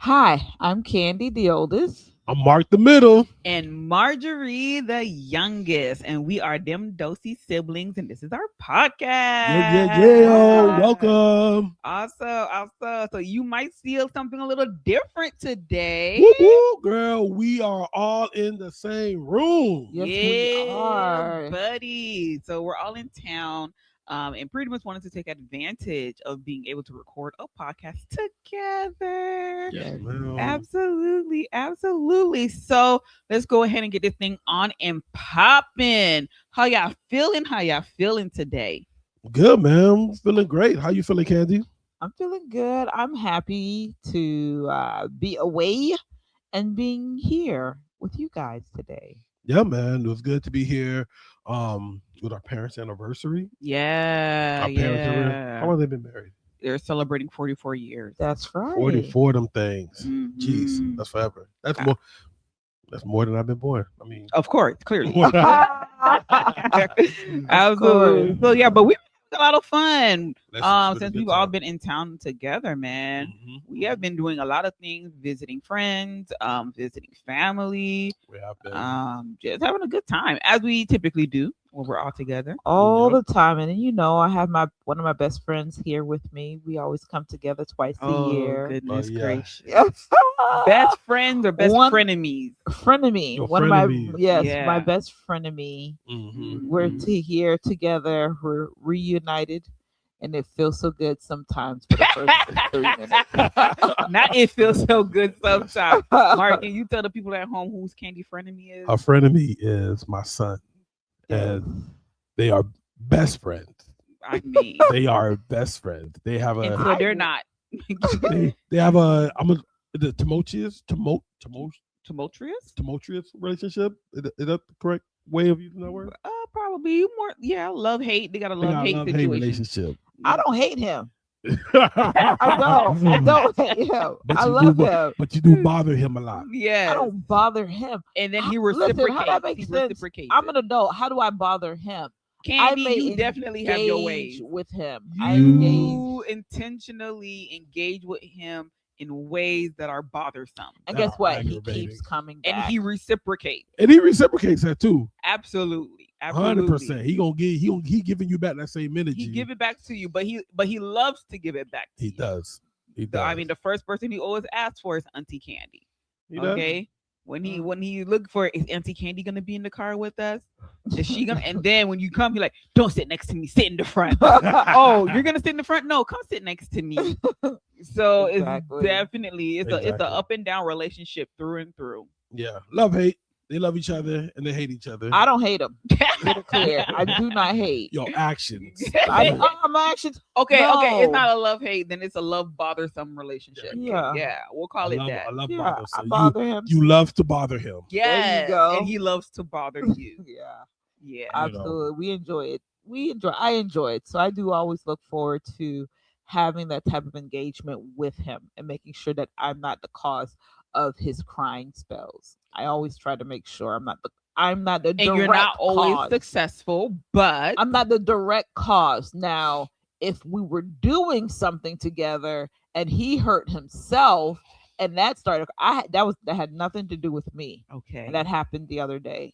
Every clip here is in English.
Hi, I'm Candy, the oldest. I'm Mark the middle. And Marjorie, the youngest. And we are them Dolcy siblings, and this is our podcast. Yeah. Welcome. Awesome. So you might see something a little different today. Woo, girl, we are all in the same room. Yes, we are. Buddy. So we're all in town. And pretty much wanted to take advantage of being able to record a podcast together. Yes, Absolutely. So let's go ahead and get this thing on and popping. How y'all feeling today? Good, man. Feeling great. How you feeling, Candy? I'm feeling good. I'm happy to be away and being here with you guys today. Yeah, man. It was good to be here with our parents' anniversary. Yeah. Our parents how long have they been married? They're celebrating 44 years. That's right. 44 of them things. Mhm. Jeez, that's forever. That's more than I've been born. I mean, Of course, clearly. Absolutely. Absolutely. So yeah, but we've had a lot of fun That's since good we've all time. been in town together, man. Mhm. We have been doing a lot of things, visiting friends, visiting family, We have been. just having a good time as we typically do when we're all together. All Yep. the time. And I have one of my best friends here with me. We always come together twice a year. Goodness yeah. gracious. Best friends or best frenemies? Frenemy. Your One of my frenemies. Yeah. my best frenemy. Mhm. We're here together. We're reunited, and it feels so good sometimes for the first 3 minutes. Not it feels so good sometimes. Mark, can you tell the people at home whose candy frenemy is? A friend of me is my son, and they are best friends. I mean, They are best friends. They have and a so they're not they have a the tumultuous tumultuous. relationship. Is that the correct way of using that word? Probably more. Yeah, love hate. They got a They got love a hate love-hate situation. relationship. I don't hate him. I I don't hate him. But I you love do, him. but you do bother him a lot. Yeah, I don't bother him. and then he Listen, reciprocates. how that makes He sense? reciprocates. I'm an adult. How do I bother him? Candy. I may You definitely have your engage ways. with him. I engage. You intentionally engage with him in ways that are bothersome, And That guess are what? He aggravating. keeps coming and back. he reciprocates. And he reciprocates that too. Absolutely. 100%. He giving you back that same energy. He give it back to you, but he loves to give it back to He you. does. He does. I mean, the first person he always asks for is Auntie Candy. He does. Okay. When he look for, is Auntie Candy gonna be in the car with us? Is she gonna? And then when you come, you're like, don't sit next to me, sit in the front. Oh, you're gonna sit in the front? No, come sit next to me. So Exactly. it's definitely it's Exactly. a up and down relationship through and through. Yeah. Love, hate. They love each other and they hate each other. I don't hate him. Get it clear. I do not hate. Your actions. My actions. Okay, it's No. not a love hate, then it's a love bothersome relationship. Yeah. We'll call it that. I love Yeah, bother. I So bother him. you love to bother him. Yes, go. and he loves to bother you. Yeah, Yeah. absolutely. We enjoy it. I enjoy it. So I do always look forward to having that type of engagement with him and making sure that I'm not the cause of his crying spells. I always try to make sure I'm not the And direct you're not always cause. successful, but I'm not the direct cause. Now, if we were doing something together and he hurt himself and that started, that had nothing to do with me. okay. And that happened the other day.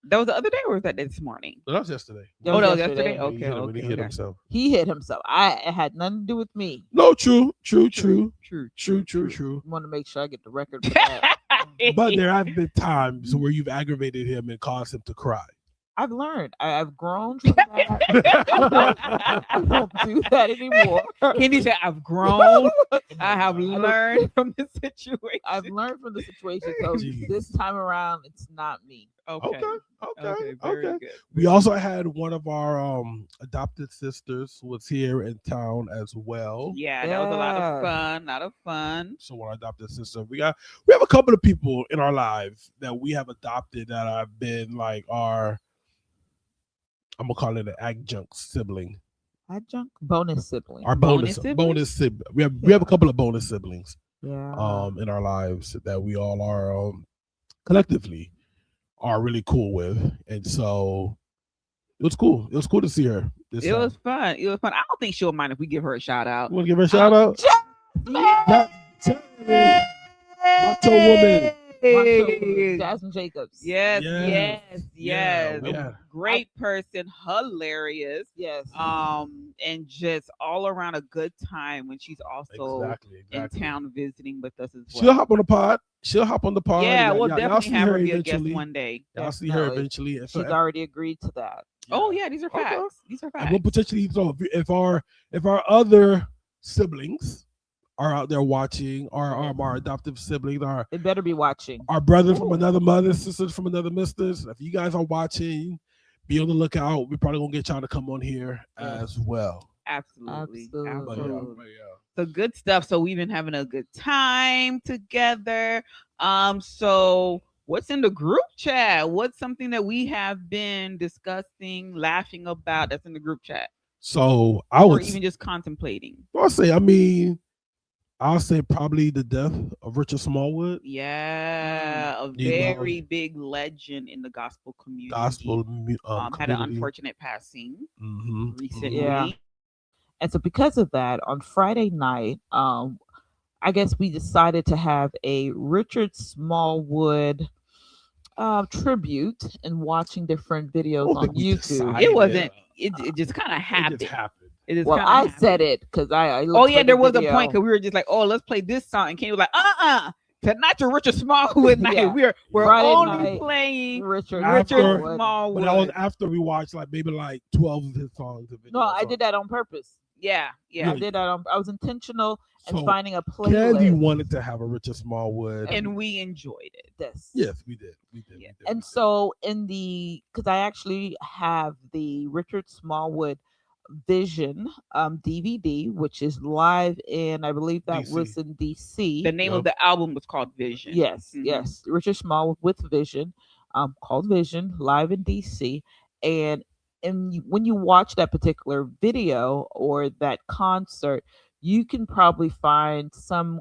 That was the other day, or was that this morning? That was yesterday. That Oh, was no, yesterday? When he hit him- when he hit okay. himself. He hit himself. It had nothing to do with me. No, true. True. Want to make sure I get the record for that. But there have been times where you've aggravated him and caused him to cry. I've learned. I've grown from that. I don't do that anymore. Candy said, "I've grown. I have learned from the situation." I've learned from the situation. So Jeez. this time around, it's not me. Okay. Very good. We also had one of our adopted sisters was here in town as well. Yeah, that was a lot of Yeah. fun. Lot of fun. So our adopted sister, we have a couple of people in our lives that we have adopted that have been like I'm gonna call it an adjunct sibling. Adjunct bonus sibling. Our Bonus bonus sibling? sibling. We have a couple of bonus siblings Yeah. in our lives that we all are collectively are really cool with, and so it was cool. It was cool to see her. This It time. was fun. I don't think she'll mind if we give her a shout out. You want to give her a shout out? Yeah. Macho Woman. Jasmine Jacobs. Yes, Yes. yes, Yeah, yes. we had- Great person, hilarious. Yes. And just all around a good time when she's also Exactly. in town visiting with us as well. She'll hop on the pod. She'll hop on the pod. Yeah, we'll y'all definitely see have her her be a guest eventually. one day. Y'all see her Definitely. eventually. And She's so- already agreed to that. Oh yeah, these are Okay. facts. These are And facts. we'll potentially, so if our other siblings are out there watching, our adoptive siblings, They better be watching. our brothers from another mother, sisters from another misters, if you guys are watching, be on the lookout. We're probably gonna get y'all to come on here as well. Absolutely. Absolutely. Absolutely. But yeah. So good stuff. So we've been having a good time together. So what's in the group chat? What's something that we have been discussing, laughing about that's in the group chat? So I Or would even just contemplating. I'll say probably the death of Richard Smallwood. Yeah, a You know, very big legend in the gospel community. Gospel had an unfortunate passing Mm-hmm. recently. Yeah. And so because of that, on Friday night, I guess we decided to have a Richard Smallwood tribute and watching different videos on YouTube. It wasn't. It just kind of It happened. just happened. It just Well, kinda I happened. said it because I Oh looked yeah, for there the was a video. point because we were just like, oh, let's play this song, and Kenny was like, not your Richard Smallwood night. Yeah. We're Friday only night, Richard Richard Smallwood. Smallwood. But that was after we watched maybe 12 of his songs. No, I did that on purpose. Yeah. I did that I was intentional in So, finding a Candy playlist. wanted to have a Richard Smallwood. And we enjoyed it. This. Yes, we did. Yeah. And so because I actually have the Richard Smallwood Vision DVD, which is live in, I believe that DC. was in DC. The name of the album was called Vision. Yes, Mhm. yes, Richard Smallwood with Vision, called Vision, live in DC. And when you watch that particular video or that concert, you can probably find some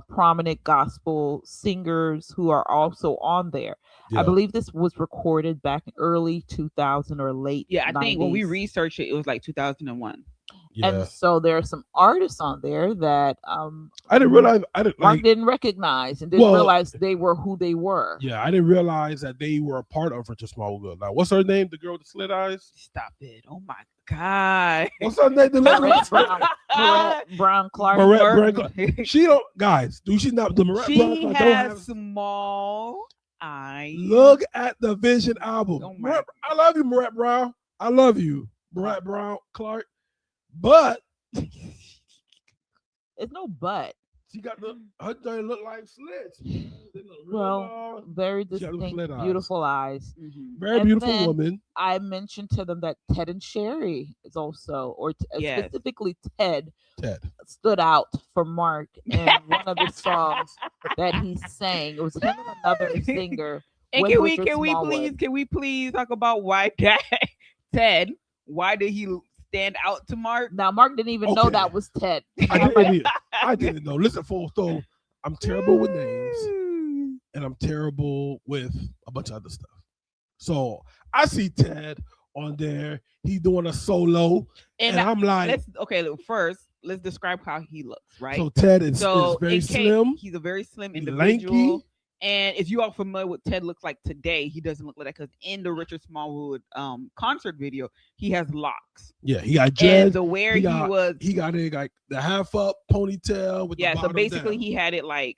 prominent gospel singers who are also on there. Yeah. I believe this was recorded back in early 2000 or late. Yeah, I think when we 90s. researched it, it was like 2001. Yeah. And so there are some artists on there that I didn't realize. I didn't Mark like. didn't recognize and didn't Well, realize they were who they were. Yeah, I didn't realize that they were a part of Richard Smallwood. Now, what's her name? The girl with the slit eyes. Stop it! Oh my god! What's her name? The Marette little Brown, Marette Brown Clark. Marette Brown. She don't. Guys, do she not? The Marette Brown She Clark don't has have. small eyes. Look at the Vision album. Oh my Marette, I love you, Marette Brown. I love you, Marette Brown Clark. But It's no but. she got her thing look like slits. They look real Well, long. very She got them distinct, slit eyes. beautiful eyes. Mhm. Very and beautiful then- woman. I mentioned to them that Ted and Sherry is also, or Yes. specifically Ted, Ted. stood out for Mark in one of the songs that he sang. It was him and another singer. And with can we Richard can we Smallwood. please talk about why Ted? Why did he stand out to Mark? Now Mark didn't even know Okay. that was Ted. I didn't know. Listen, folks, though, I'm terrible with names and I'm terrible with a bunch of other stuff. So I see Ted on there. He's doing a solo, and I'm like, First, let's describe how he looks, right? so Ted is very in case- slim. He's a very slim He's individual. lanky. And if you are familiar with Ted looks like today, he doesn't look like that because in the Richard Smallwood concert video, he has locks. Yeah, he got And dreads. the where he he got- was, He got it like the half up ponytail with the so bottom basically down. he had it like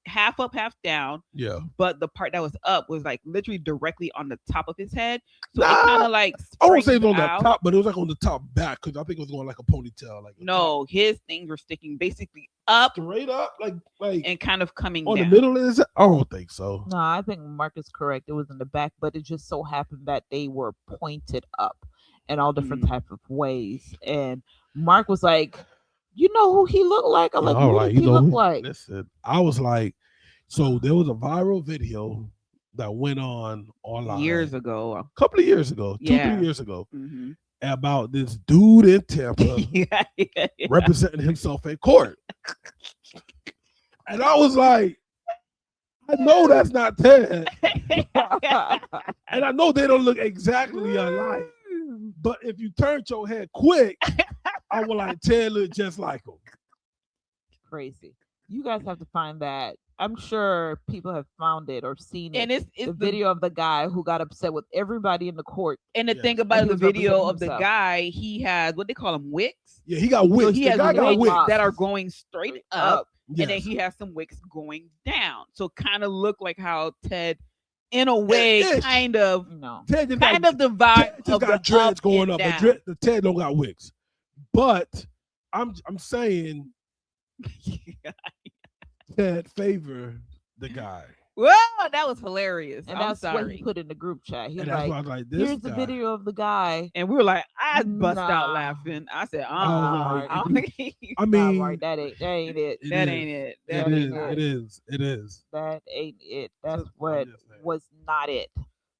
half up, half down, Yeah. but the part that was up was like literally directly on the top of his head. So Nah, it kind of like I won't say it was on springs the out. top, but it was like on the top back because I think it was going like a ponytail. Like a top. No, his things were sticking basically up straight up, like and kind of coming on down. the middle is. I don't think so. No, I think Mark is correct. It was in the back, but it just so happened that they were pointed up in all different type of ways. And Mark was like, "You know who he looked like?" I'm like, All "Who right, did he look like?" Listen, I was like, so there was a viral video that went on online Years ago. a couple of years ago, Yeah. 2-3 years ago, Mhm. about this dude in Tampa yeah. representing himself in court. And I was like, I know that's not Ted. And I know they don't look exactly alike. But if you turned your head quick, I would like Ted look just like him. Crazy. You guys have to find that. I'm sure people have found it or seen And it. it's The video of the guy who got upset with everybody in the court. and the Yes. thing And about he the was video representing of the himself. guy, he has what they call them wicks. Yeah, he got So wicks. he The has guy got wicks wicks. that are going straight up, and then Yes. he has some wicks going down. So kind of look like how Ted, in a way, Ish. kind of No. Ted just kind got, of the vibe Ted just of the got dreads up going and up, down. but the Ted don't got wicks. But I'm saying Ted favor the guy. Whoa, that was hilarious. And I'm that's what sorry. he put in the group chat. He was And that's why I like, was like, this here's guy. the video of the guy. And we were like, I bust Nah. out laughing. I said, Nah, I Nah, mean, right, that ain't it. that is. ain't it. It That is. ain't It is. It is. That ain't it. That's what I'm just saying. was not it.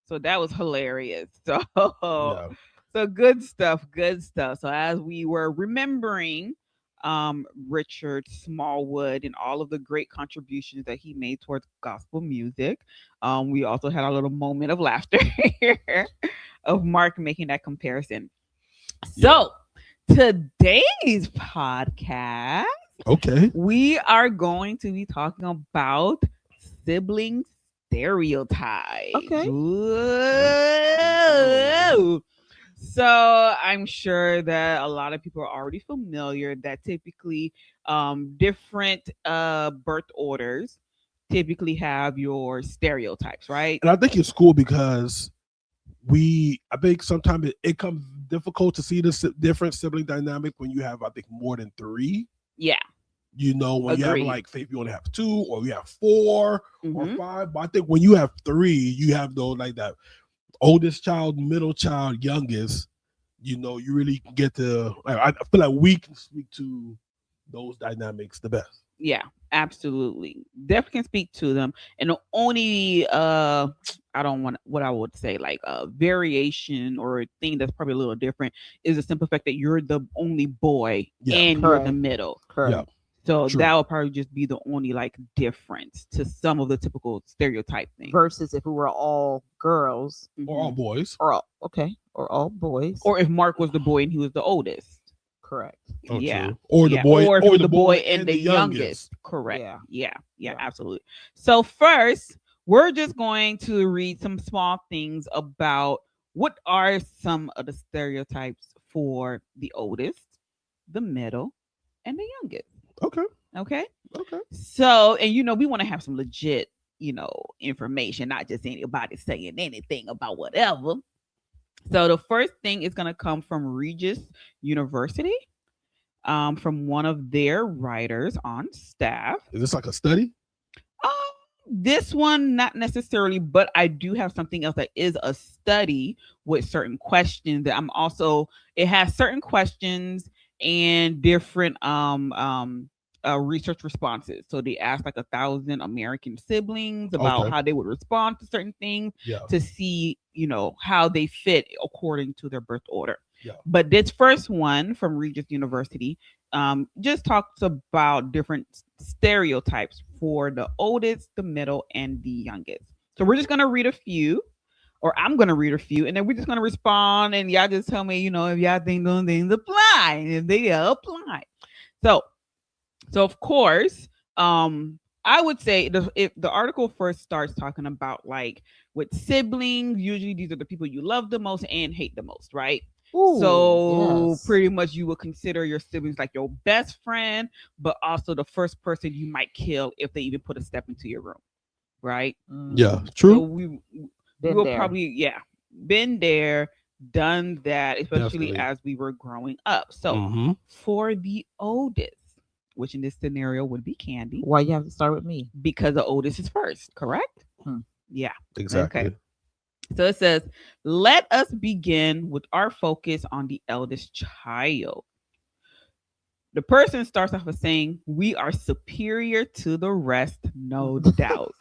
So that was hilarious. So Yeah. so good stuff, good stuff. So as we were remembering Richard Smallwood and all of the great contributions that he made towards gospel music, we also had a little moment of laughter of Mark making that comparison. So today's podcast, Okay. we are going to be talking about sibling stereotypes. Okay. Whoa. So I'm sure that a lot of people are already familiar that typically different birth orders typically have your stereotypes, right? And I think it's cool because I think sometimes it comes difficult to see the different sibling dynamic when you have, I think, more than 3. Yeah. You know, when you Agreed. have like, say, if you only have 2 or you have 4 or Mhm. 5. But I think when you have 3, you have those like that oldest child, middle child, youngest. You know, you really get to. I feel like we can speak to those dynamics the best. Yeah, absolutely. Definitely can speak to them. And the only I don't want what I would say like a variation or a thing that's probably a little different is the simple fact that you're the only boy Yeah, and you're the correct. middle. Correct. Yeah. So True. that would probably just be the only like difference to some of the typical stereotype things. Versus if we were all girls Or all Mhm. boys. or all boys. Or if Mark was the boy and he was the oldest. correct. Oh, Yeah. true. Or the Yeah. boy, or if or it was the boy and the youngest. youngest. Correct. Yeah. Yeah. Yeah. Absolutely. So first, we're just going to read some small things about what are some of the stereotypes for the oldest, the middle, and the youngest. Okay. Okay. Okay. So, and we want to have some legit, information, not just anybody saying anything about whatever. So the first thing is going to come from Regis University, from one of their writers on staff. Is this like a study? This one, not necessarily, but I do have something else that is a study with certain questions that it has certain questions and different research responses. So they asked like 1,000 American siblings about Okay. how they would respond to certain things Yeah. to see, how they fit according to their birth order. Yeah. But this first one from Regis University just talks about different stereotypes for the oldest, the middle, and the youngest. So we're just going to read a few, or I'm going to read a few, and then we're just going to respond, and y'all just tell me, if y'all think those things apply, and if they apply. So of course, I would say if the article first starts talking about like with siblings, usually these are the people you love the most and hate the most, right? Ooh, So yes. pretty much you will consider your siblings like your best friend, but also the first person you might kill if they even put a step into your room, right? Yeah. So True. we Been will there. probably been there, done that, especially Definitely. as we were growing up. So Mhm. for the oldest, which in this scenario would be Candy, Why you have to start with me? because the oldest is first, correct? Yeah. Exactly. Okay. So it says, let us begin with our focus on the eldest child. The person starts off with saying, we are superior to the rest, no doubt.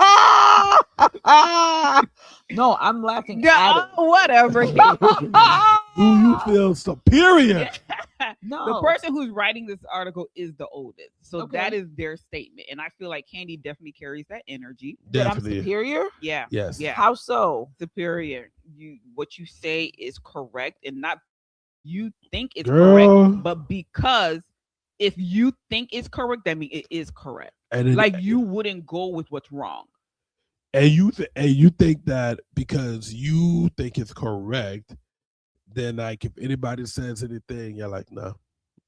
No, I'm laughing Yeah, at it. whatever. Do you feel superior? No. The person who's writing this article is the oldest. So Okay. that is their statement. And I feel like Candy definitely carries that energy. that I'm Definitely. superior? Yeah. Yes. Yeah. How so? Superior. What you say is correct, and not you think it's Girl. correct, but because if you think it's correct, that means it is correct. And then, Like you wouldn't go with what's wrong. and you think that because you think it's correct, then like if anybody says anything, you're like, no,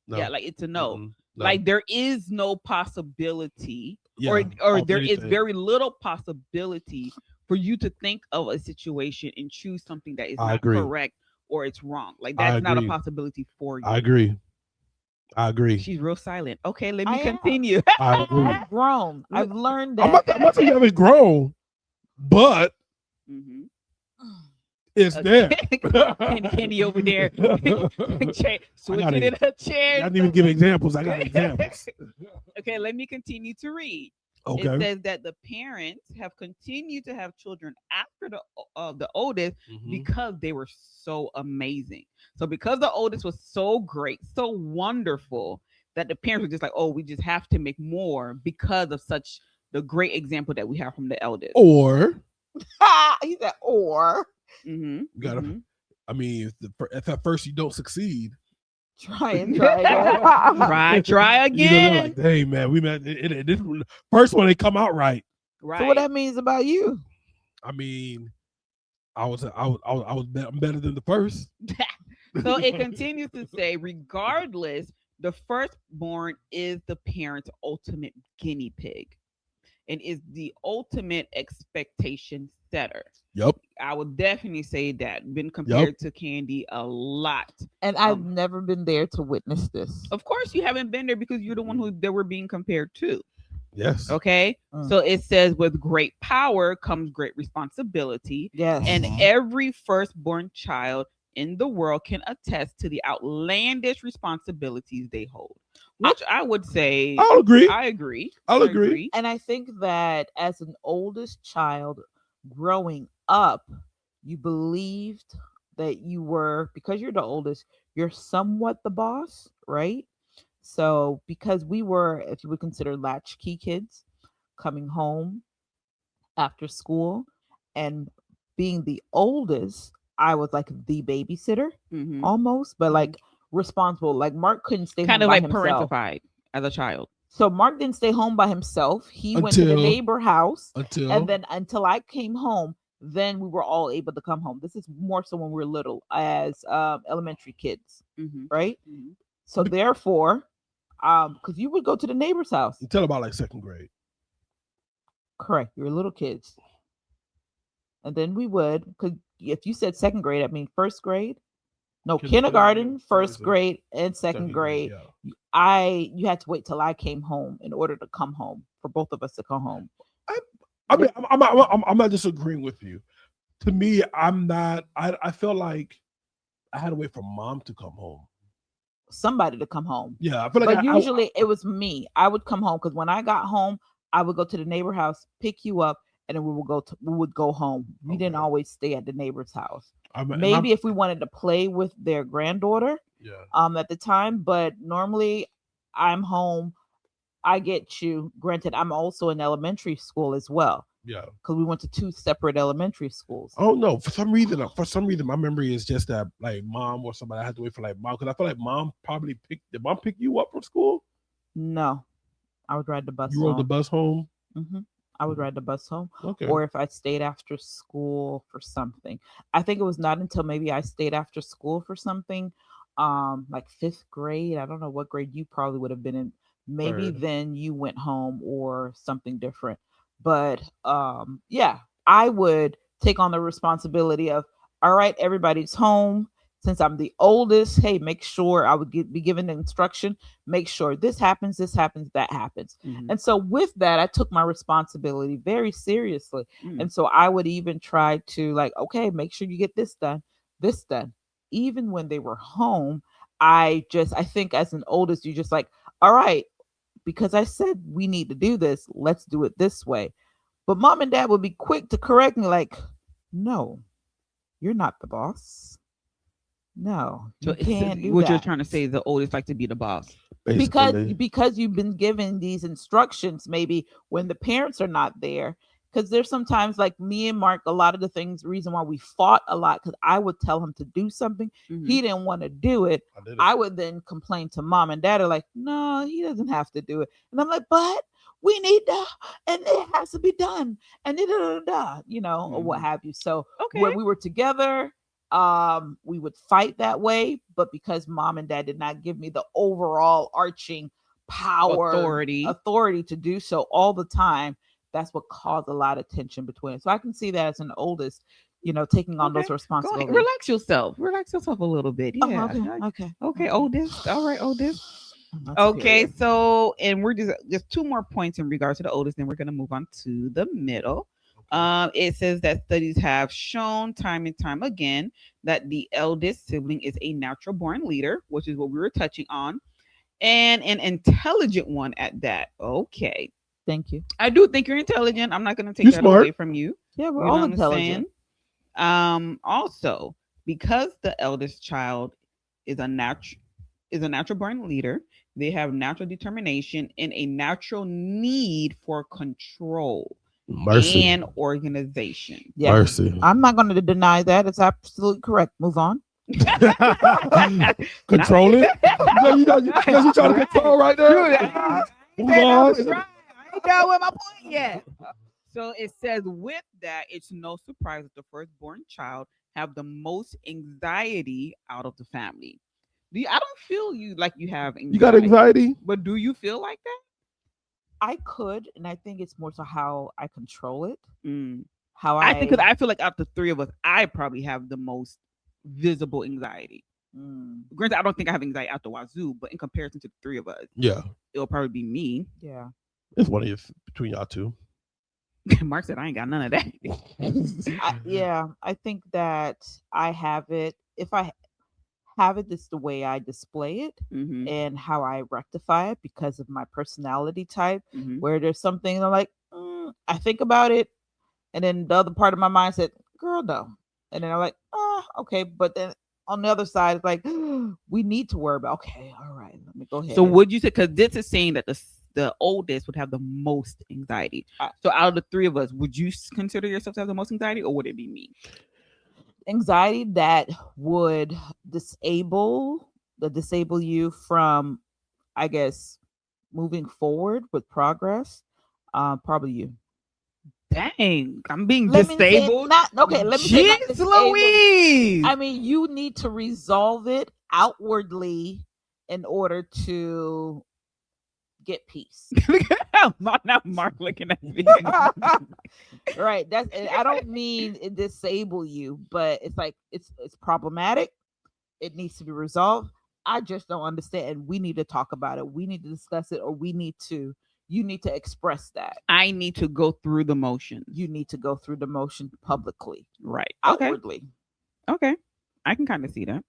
Yeah, no, like it's a no. no. Like there is no possibility, Yeah, or of there is anything. very little possibility for you to think of a situation and choose something that is I not agree. correct or it's wrong. Like I that's not a agree. possibility for you. I agree. I agree. She's real silent. Okay, let me I am. continue. I agree. I've grown. I've learned I'm that. not saying you haven't grown, but Mhm. it's there. Candy over there, switching even- in her I chair. didn't even give examples. I got examples. Okay, let me continue to read. It Okay. says that the parents have continued to have children after the oldest Mhm. because they were so amazing. So because the oldest was so great, so wonderful, that the parents were just like, oh, we just have to make more because of such the great example that we have from the eldest. Or He said, or Mm-hmm. you gotta. I mean, if at first you don't succeed, try and try again. Try you know, they're again. like, "Hey, man, we met. This first one, they come out right." Right. So what that means about you? I mean, I'm better than the first. So it continues to say, regardless, the firstborn is the parent's ultimate guinea pig and is the ultimate expectation setter. Yep. I would definitely say that. Been compared to Candy a lot. And I've never been there to witness this. Of course, you haven't been there because you're the one who they were being compared to. Yes. Okay. So it says, with great power comes great responsibility. Yes. And every firstborn child in the world can attest to the outlandish responsibilities they hold. Which I would say, I'll agree. I agree. I'll agree. And I think that as an oldest child growing up, you believed that you were, because you're the oldest, you're somewhat the boss, right? So because we were, if you would consider latchkey kids, coming home after school and being the oldest, I was like the babysitter almost, but like responsible. Like Mark couldn't stay kind home of by like himself. parentified as a child. So Mark didn't stay home by himself. He went to the neighbor house, and then until I came home, then we were all able to come home. This is more so when we were little, as elementary kids, right? So therefore, because you would go to the neighbor's house until about like second grade. Correct, you were little kids, and then we would, because if you said second grade, I mean first grade. No, kindergarten, first grade, and second grade. Yeah. You had to wait till I came home in order to come home, for both of us to come home. I mean, I'm not disagreeing with you. To me, I'm not. I feel like I had to wait for mom to come home. Somebody to come home. Yeah, I feel like. But usually it was me. I would come home because when I got home, I would go to the neighbor house, pick you up, and then we would go home. We didn't always stay at the neighbor's house. Maybe if we wanted to play with their granddaughter, at the time, but normally I'm home. I get you. Granted, I'm also in elementary school as well. Yeah, because we went to two separate elementary schools. Oh no! For some reason, my memory is just that like mom or somebody. I had to wait for like mom because I feel like mom probably did mom pick you up from school? No, I would ride the bus. You rode the bus home. I would ride the bus home. Okay. Or if I stayed after school for something. I think it was not until maybe I stayed after school for something, like fifth grade. I don't know what grade you probably would have been in. Maybe then you went home or something different. But yeah, I would take on the responsibility of, all right, everybody's home. Since I'm the oldest, hey, make sure I would be given the instruction, make sure this happens, that happens. And so with that, I took my responsibility very seriously. And so I would even try to like, okay, make sure you get this done. Even when they were home, I think as an oldest, you just like, all right, because I said we need to do this, let's do it this way. But mom and dad would be quick to correct me like, no, you're not the boss. No, you can't do what that. you're trying to say is the oldest like to be the boss. Because you've been given these instructions maybe when the parents are not there. Because there's sometimes like me and Mark, a lot of the reason why we fought a lot, because I would tell him to do something. He didn't want to do it. I would then complain to mom and dad are like, no, he doesn't have to do it. And I'm like, but we need that, and it has to be done, and da, da, da, da, or what have you. So when Okay. we were together, we would fight that way, but because mom and dad did not give me the overall arching Authority. authority to do so all the time, that's what caused a lot of tension between us. So I can see that as an oldest, taking on Okay. those Go ahead. responsibilities. Relax yourself. Relax yourself a little bit. Oh, Yeah. okay. Okay, oldest. All right, oldest. I'm not Okay, superior. so and we're just two more points in regards to the oldest, then we're gonna move on to the middle. It says that studies have shown time and time again that the eldest sibling is a natural born leader, which is what we were touching on, and an intelligent one at that. Okay. Thank you. I do think you're intelligent. I'm not gonna take You that smart. away from you. Yeah, we're You know all what I'm intelligent. saying? Also, because the eldest child is a natural born leader, they have natural determination and a natural need for control Mercy. and organization. Yeah. Mercy. I'm not going to deny that. It's absolutely correct. Move on. Control it. You trying to control right there? Move on. I ain't done with my point yet. So it says, with that, it's no surprise that the firstborn child have the most anxiety out of the family. I don't feel you like you have anxiety. You got anxiety? But do you feel like that? I could, and I think it's more so how I control it. Mm. How I think because I feel like out of the three of us, I probably have the most visible anxiety. Granted, I don't think I have anxiety out the wazoo, but in comparison to the three of us, Yeah. it'll probably be me. Yeah. It's one of you between y'all two. Mark said I ain't got none of that. I think that I have it. If I have it, it's the way I display it Mhm. and how I rectify it because of my personality type. Mhm. Where there's something I'm like, I think about it, and then the other part of my mind said, "Girl, no," and then I'm like, okay. But then on the other side, it's like, we need to worry about. Okay, all right, let me go ahead. So would you say, because this is saying that the oldest would have the most anxiety. So out of the three of us, would you consider yourself to have the most anxiety, or would it be me? Anxiety that would disable you from, I guess, moving forward with progress. Probably you. Dang, I'm being Let me say disabled. let me say not Jeez disabled. Louise. I mean, you need to resolve it outwardly in order to get peace. Now Mark looking at me. Right. I don't mean it disable you, but it's like it's problematic. It needs to be resolved. I just don't understand. And we need to talk about it. We need to discuss it, or you need to express that. I need to go through the motions. You need to go through the motion publicly. Right. Outwardly. Okay. I can kind of see that.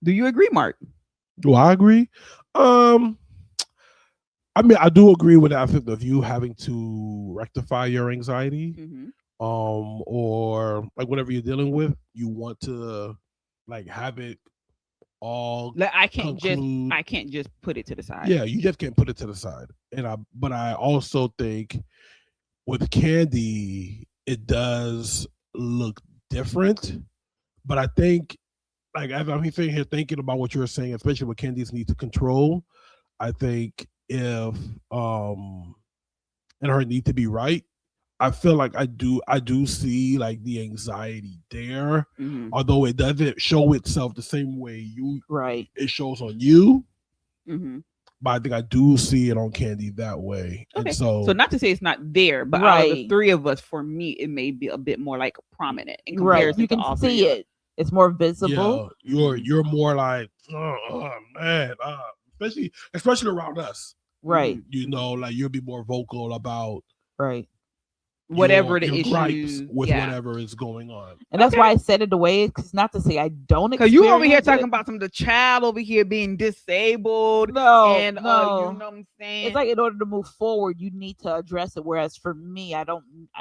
Do you agree, Mark? Do I agree? I mean, I do agree with the aspect of you having to rectify your anxiety, or like whatever you're dealing with, you want to like have it all. Like, I can't just put it to the side. Yeah, you just can't put it to the side. But I also think with Candy, it does look different. But I think, like, as I'm sitting here thinking about what you were saying, especially with Candy's need to control, I think if and her need to be right, I feel like I do see like the anxiety there, although it doesn't show itself the same way it shows on you. But I think I do see it on Candy that way. Okay. And so not to say it's not there, but out of the three of us, for me, it may be a bit more like prominent in comparison you to can all see it. It's more visible. Yeah, you're more like, oh man, especially around us. Right. You know, like you'll be more vocal about whatever your the gripes issues with whatever is going on. And that's why I said it the way it's, because not to say I don't because you over here talking about the child over here being disabled. No, you know what I'm saying? It's like in order to move forward, you need to address it. Whereas for me, I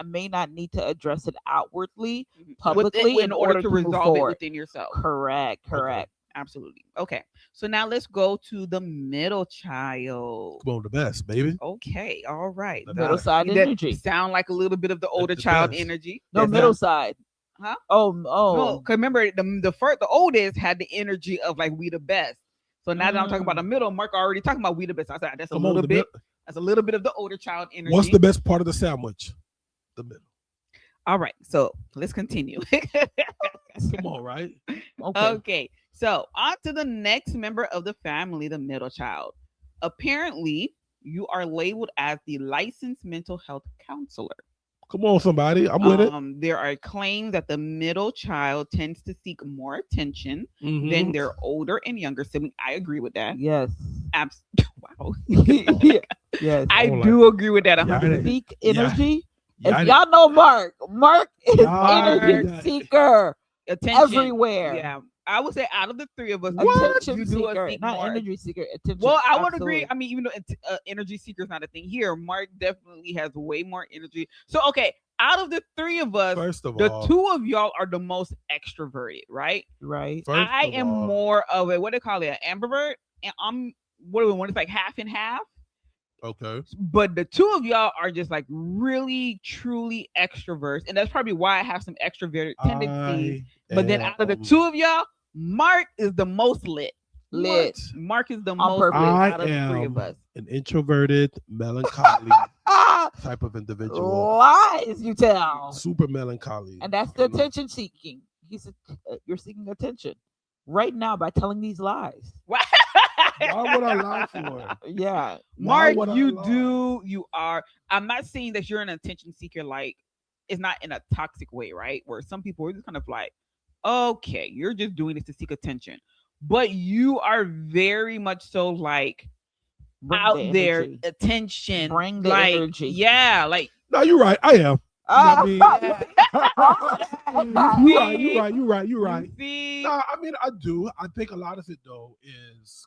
may not need to address it outwardly, publicly, in order to resolve it within yourself. Correct. Okay. Absolutely. Okay. So now let's go to the middle child. Come on, the best, baby. Okay. All right. The middle side energy. Sound like a little bit of the older child energy. No, middle side. Huh? Oh. No, because remember the oldest had the energy of like we the best. So now that I'm talking about the middle, Mark already talking about we the best. I said that's a little bit That's a little bit of the older child energy. What's the best part of the sandwich? The middle. All right, so let's continue. Come on, right? Okay, so on to the next member of the family, the middle child. Apparently, you are labeled as the licensed mental health counselor. Come on, somebody. I'm with it. There are claims that the middle child tends to seek more attention Mhm. than their older and younger sibling. I agree with that. Yes. Wow. Yes. I Oh, do agree with that. Yeah, 100%. Seek energy. Yeah, If y'all know Mark is Mark. energy seeker Attention. everywhere. Yeah. I would say out of the three of us, Attention you do seeker, seek not more. energy seeker. Attention. Well, I would Absolutely. agree. I mean, even though energy seeker is not a thing here, Mark definitely has way more energy. So, okay, out of the three of us, First of the all, two of y'all are the most extroverted, right? Right. first I of am all, more of a, what do they call it, an ambivert, and I'm what do we want? It's like half and half. okay. But the two of y'all are just like really, truly extroverts, and that's probably why I have some extroverted tendencies. But then out of the two of y'all, Mark is the most lit. Lit. Mark is the On most purpose. lit I out of the three of am us. an introverted, melancholy Ah, type of individual. lies you tell. Super melancholy. And that's the attention seeking. He said, you're seeking attention right now by telling these lies. Why Why would I lie for? Yeah. Why Mark, would I you lie? are. I'm not saying that you're an attention seeker, like it's not in a toxic way, right? Where some people are just kind of like, okay, you're just doing this to seek attention. But you are very much so like Bring out the there, energy. attention. Bring the like, energy. Yeah, like No, you're right. I am. Ah, You You're right. you see, No, I mean I do. I think a lot of it though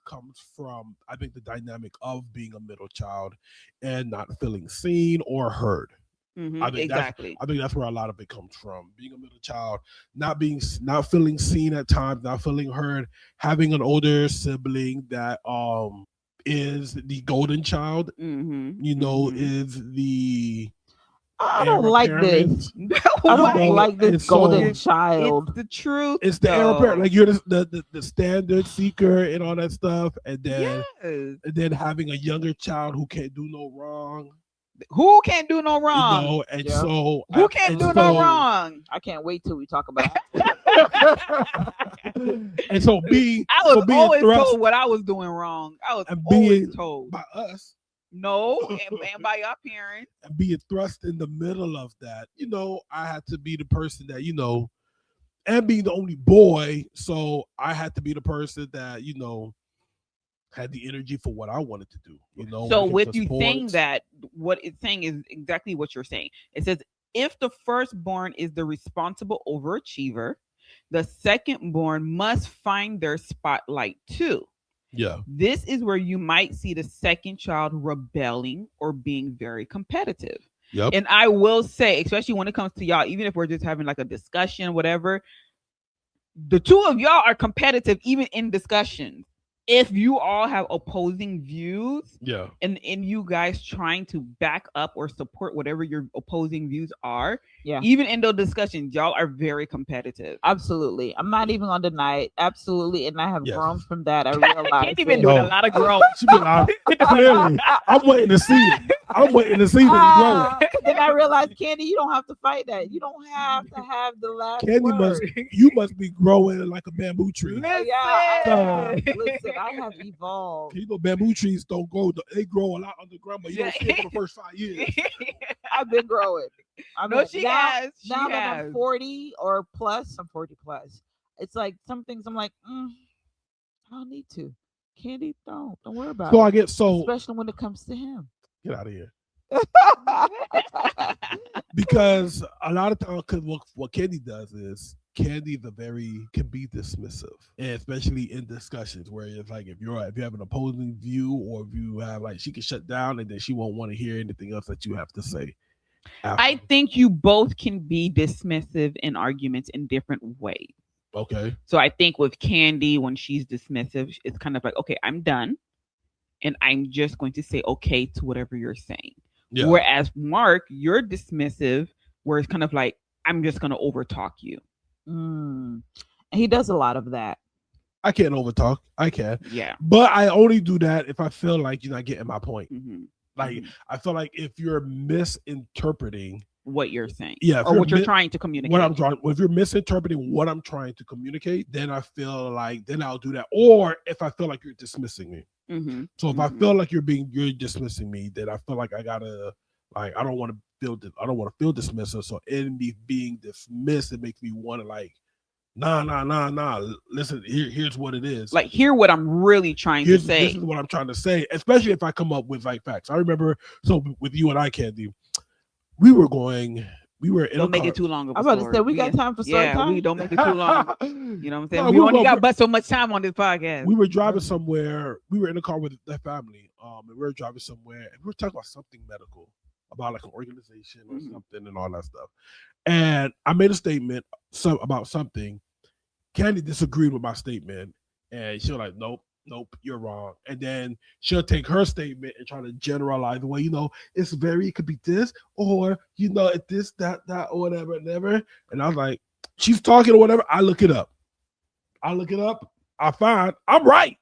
comes from I think the dynamic of being a middle child and not feeling seen or heard. Mhm, I think exactly. I think that's where a lot of it comes from. Being a middle child, not feeling seen at times, not feeling heard, having an older sibling that is the golden child, is the I don't heir like apparent. this. I don't No, like this and so golden child. It's the truth. It's the heir though. apparent. Like you're the standard seeker and all that stuff, and then Yes. and then having a younger child who can't do no wrong. Who can't do no wrong? You know, and Yeah. so Who can't and do so- no wrong? I can't wait till we talk about And so being I so was being always thrust told what I was doing wrong. I was and always being told. by us No, and by your parents. and being thrust in the middle of that, I had to be the person that, and being the only boy, so I had to be the person that, had the energy for what I wanted to do. So when it with came to you saying sports. that, what it's saying is exactly what you're saying. It says if the firstborn is the responsible overachiever, the secondborn must find their spotlight too. Yeah. This is where you might see the second child rebelling or being very competitive. Yep. And I will say, especially when it comes to y'all, even if we're just having like a discussion, whatever, the two of y'all are competitive even in discussions. If you all have opposing views, Yeah. and you guys trying to back up or support whatever your opposing views are, Yeah. even in those discussions, y'all are very competitive. Absolutely. I'm not even gonna deny it. Absolutely. And I have Yes. grown from that. I realized Can't even it. do No. a lot of growth. She be like, clearly, I'm waiting to see it. I'm waiting to see that Then I realized, Candy, you don't have to fight that. You don't have to have the last Candy word. you must be growing like a bamboo tree. Listen. Listen, I have evolved. Bamboo trees don't grow. They grow a lot underground, but you don't see it for the first 5 years. I've been growing. No, she has. She now that has. I'm 40 or plus, I'm 40 plus. It's like some things I'm like, I don't need to. Candy, don't worry about So it. I get Especially when it comes to him. get out of here. Because a lot of times, because what Candy does is Candy can be dismissive, and especially in discussions where it's like if you have an opposing view or if you have she can shut down and then she won't want to hear anything else that you have to say. I think you both can be dismissive in arguments in different ways. Okay. So I think with Candy, when she's dismissive, it's kind of like, okay, I'm done. And I'm just going to say okay to whatever you're saying. Yeah. Whereas Mark, you're dismissive, where it's kind of like, I'm just going to overtalk you. And he does a lot of that. I can't overtalk. I can. Yeah. But I only do that if I feel like you're not getting my point. Mm-hmm. Like Mhm. I feel like if you're misinterpreting, What you're saying, yeah, if or you're what you're mi- trying to communicate. what I'm trying, if you're misinterpreting what I'm trying to communicate, then I feel like then I'll do that. Or if I feel like you're dismissing me. Mm-hmm. So if I feel like you're dismissing me, then I feel like I gotta like I don't want to I don't want to feel dismissive. So in me being dismissed, it makes me want to like nah. Listen, here's what it is. Like, hear what I'm really trying to say. This is what I'm trying to say, especially if I come up with like facts. I remember so with you and I, Candy, we were in Don't a make car. it too long of a I'm about to story. say we got time for story Yeah, time. we don't make it too long. You know what I'm saying? No, we we only were- got but so much time on this podcast. We were driving somewhere. We were in a car with the family. And we were driving somewhere, and we were talking about something medical, about like an organization or something, and all that stuff. And I made a statement about something. Candy disagreed with my statement, and she was like, "Nope, you're wrong." And then she'll take her statement and try to generalize. Well, it could be this, or it's this, that, or whatever. And I was like, "She's talking or whatever." I look it up. I find I'm right.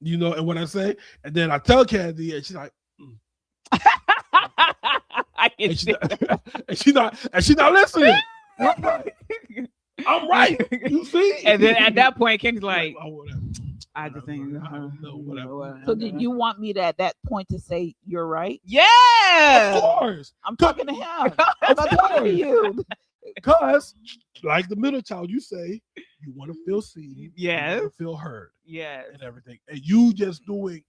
And what I say, and then I tell Candy, and she's like, I can and see she's not listening. I'm right. You see? And then at that point, Ken's like, oh, whatever. I just think, I don't know, whatever. So did you want me to at that point to say you're right? yeah. Of course. I'm talking to him. I'm not talking to you. Because, like the middle child, you say you want to feel seen, Yes. you want to feel heard, Yes. and everything, and you just doing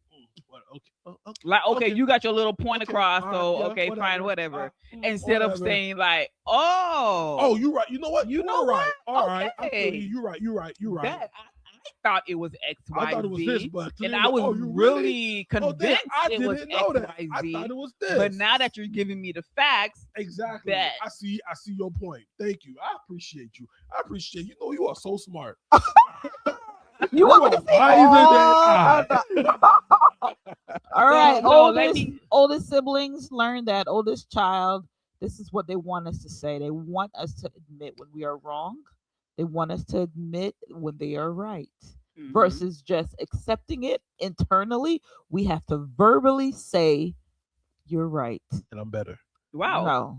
okay. Like, okay, you got your little point Okay, across, all so right, yeah, okay, fine, whatever. Instead whatever. of saying like, oh, you're right. You know what? You know right. what? All right. I feel Okay. you. You're right. that I thought it was X, Y, I thought it was this, Z, but and clearly- I was oh, you really convinced I it was didn't know X, that. Y, I Z. thought it was this. But now that you're giving me the facts, exactly, that- I see your point. Thank you. I appreciate you. You are so smart. You want me to say wiser than I. All right, No, let oldest siblings learn that oldest child. This is what they want us to say. They want us to admit when we are wrong. They want us to admit when they are right. Mhm. Versus just accepting it internally. We have to verbally say, "You're right." And I'm better. wow. No.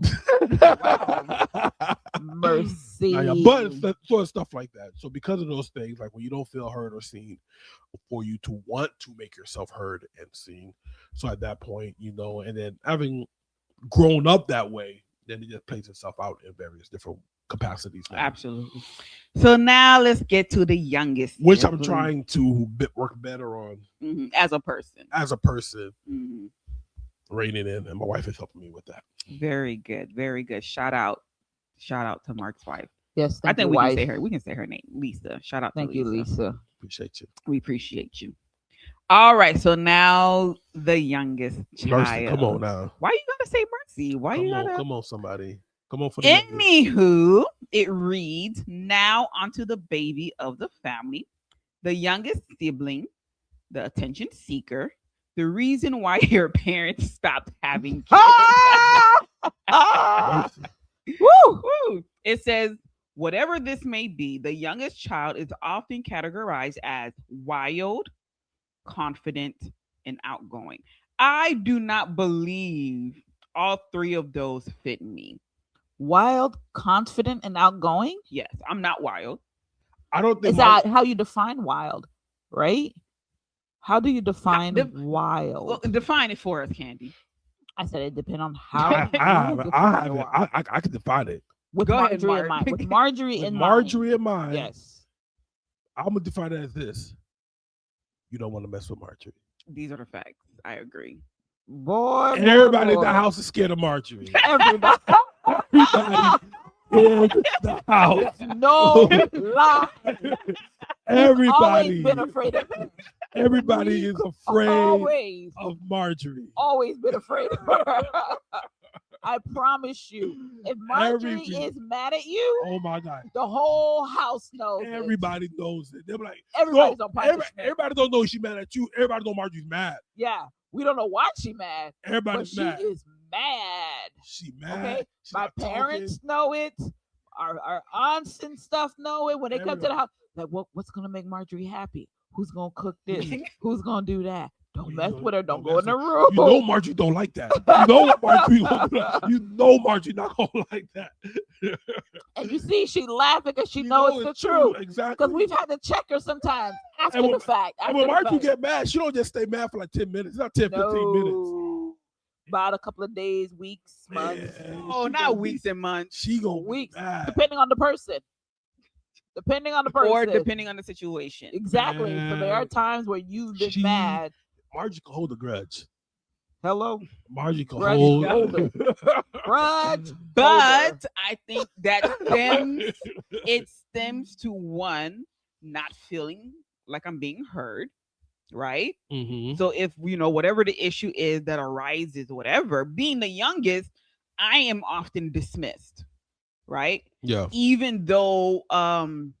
Mercy. But it's sort of stuff like that. So because of those things, like when you don't feel heard or seen, for you to want to make yourself heard and seen. So at that point, and then having grown up that way, then it just plays itself out in various different capacities now. Absolutely. So now let's get to the youngest, Which I'm sibling. trying to work better on As a person. Mhm. reining in, and my wife is helping me with that. Very good. Very good. Shout out to Mark's wife. Yes, I thank think you, we wife. can say her. We can say her name, Lisa. Shout out Thank to you, Lisa. Appreciate you. We appreciate you. All right. So now the youngest child. Mercy, come on now. Why you gotta say Mercy? Why you gotta? Come on, somebody. Come on for the youngest. Anywho, it reads now onto the baby of the family, the youngest sibling, the attention seeker, the reason why your parents stopped having kids. Mercy. Woo! Woo! It says, whatever this may be, the youngest child is often categorized as wild, confident, and outgoing. I do not believe all three of those fit me. Wild, confident, and outgoing. Yes, I'm not wild. I don't think Is that how you define wild, right? How do you define Well, wild? define it for us, Candy. I said it depends on how. I you haven't. define wild. I can define it. With Go ahead, Marjorie in Mark. mind. With Marjorie With in Marjorie in mind, mind. Yes. I'm gonna define it as this: you don't want to mess with Marjorie. These are the facts. I agree. Boy, And everybody in boy. the house is scared of Marjorie. Everybody. Everybody in the house. No lie. Everybody. Always been afraid of her. Everybody is afraid Always. of Marjorie. Always been afraid of her. I promise you. If Marjorie Everything. is mad at you, Oh my God. the whole house knows it. Everybody knows it. They're like, Everybody's no, on punishment. everybody don't know she's mad at you. Everybody know Marjorie's mad. Yeah. We don't know why she mad, but Everybody's she mad. is mad. She mad. Okay? She's My not talking. parents know it. Our aunts and stuff know it. When they come to the house, like, what's gonna make Marjorie happy? Who's gonna cook this? Who's gonna do that? Don't You mess know- with her. Don't don't go in mess the with- room. You know Margie don't like that. You know Margie not gonna like that. And you see, she laughing because she You know know it's the truth. Exactly. Because we've had to check her sometimes after And when- the fact. And After when the Margie fact. get mad, she don't just stay mad for like 10 minutes. It's not 10, 15 minutes. No. About a couple of days, weeks, months, Man, Oh, she not gonna weeks and months, She gonna weeks, be mad. depending on the person. Depending on the person. or depending on the situation. Exactly. So there are Man, times where you've been she- mad. Margie can hold a grudge. Hello? Margie can Grudge hold. holder. Grudge. But I think that it stems to one, not feeling like I'm being heard, right? Mhm. So if whatever the issue is that arises, whatever, being the youngest, I am often dismissed, right? Yeah. Even though on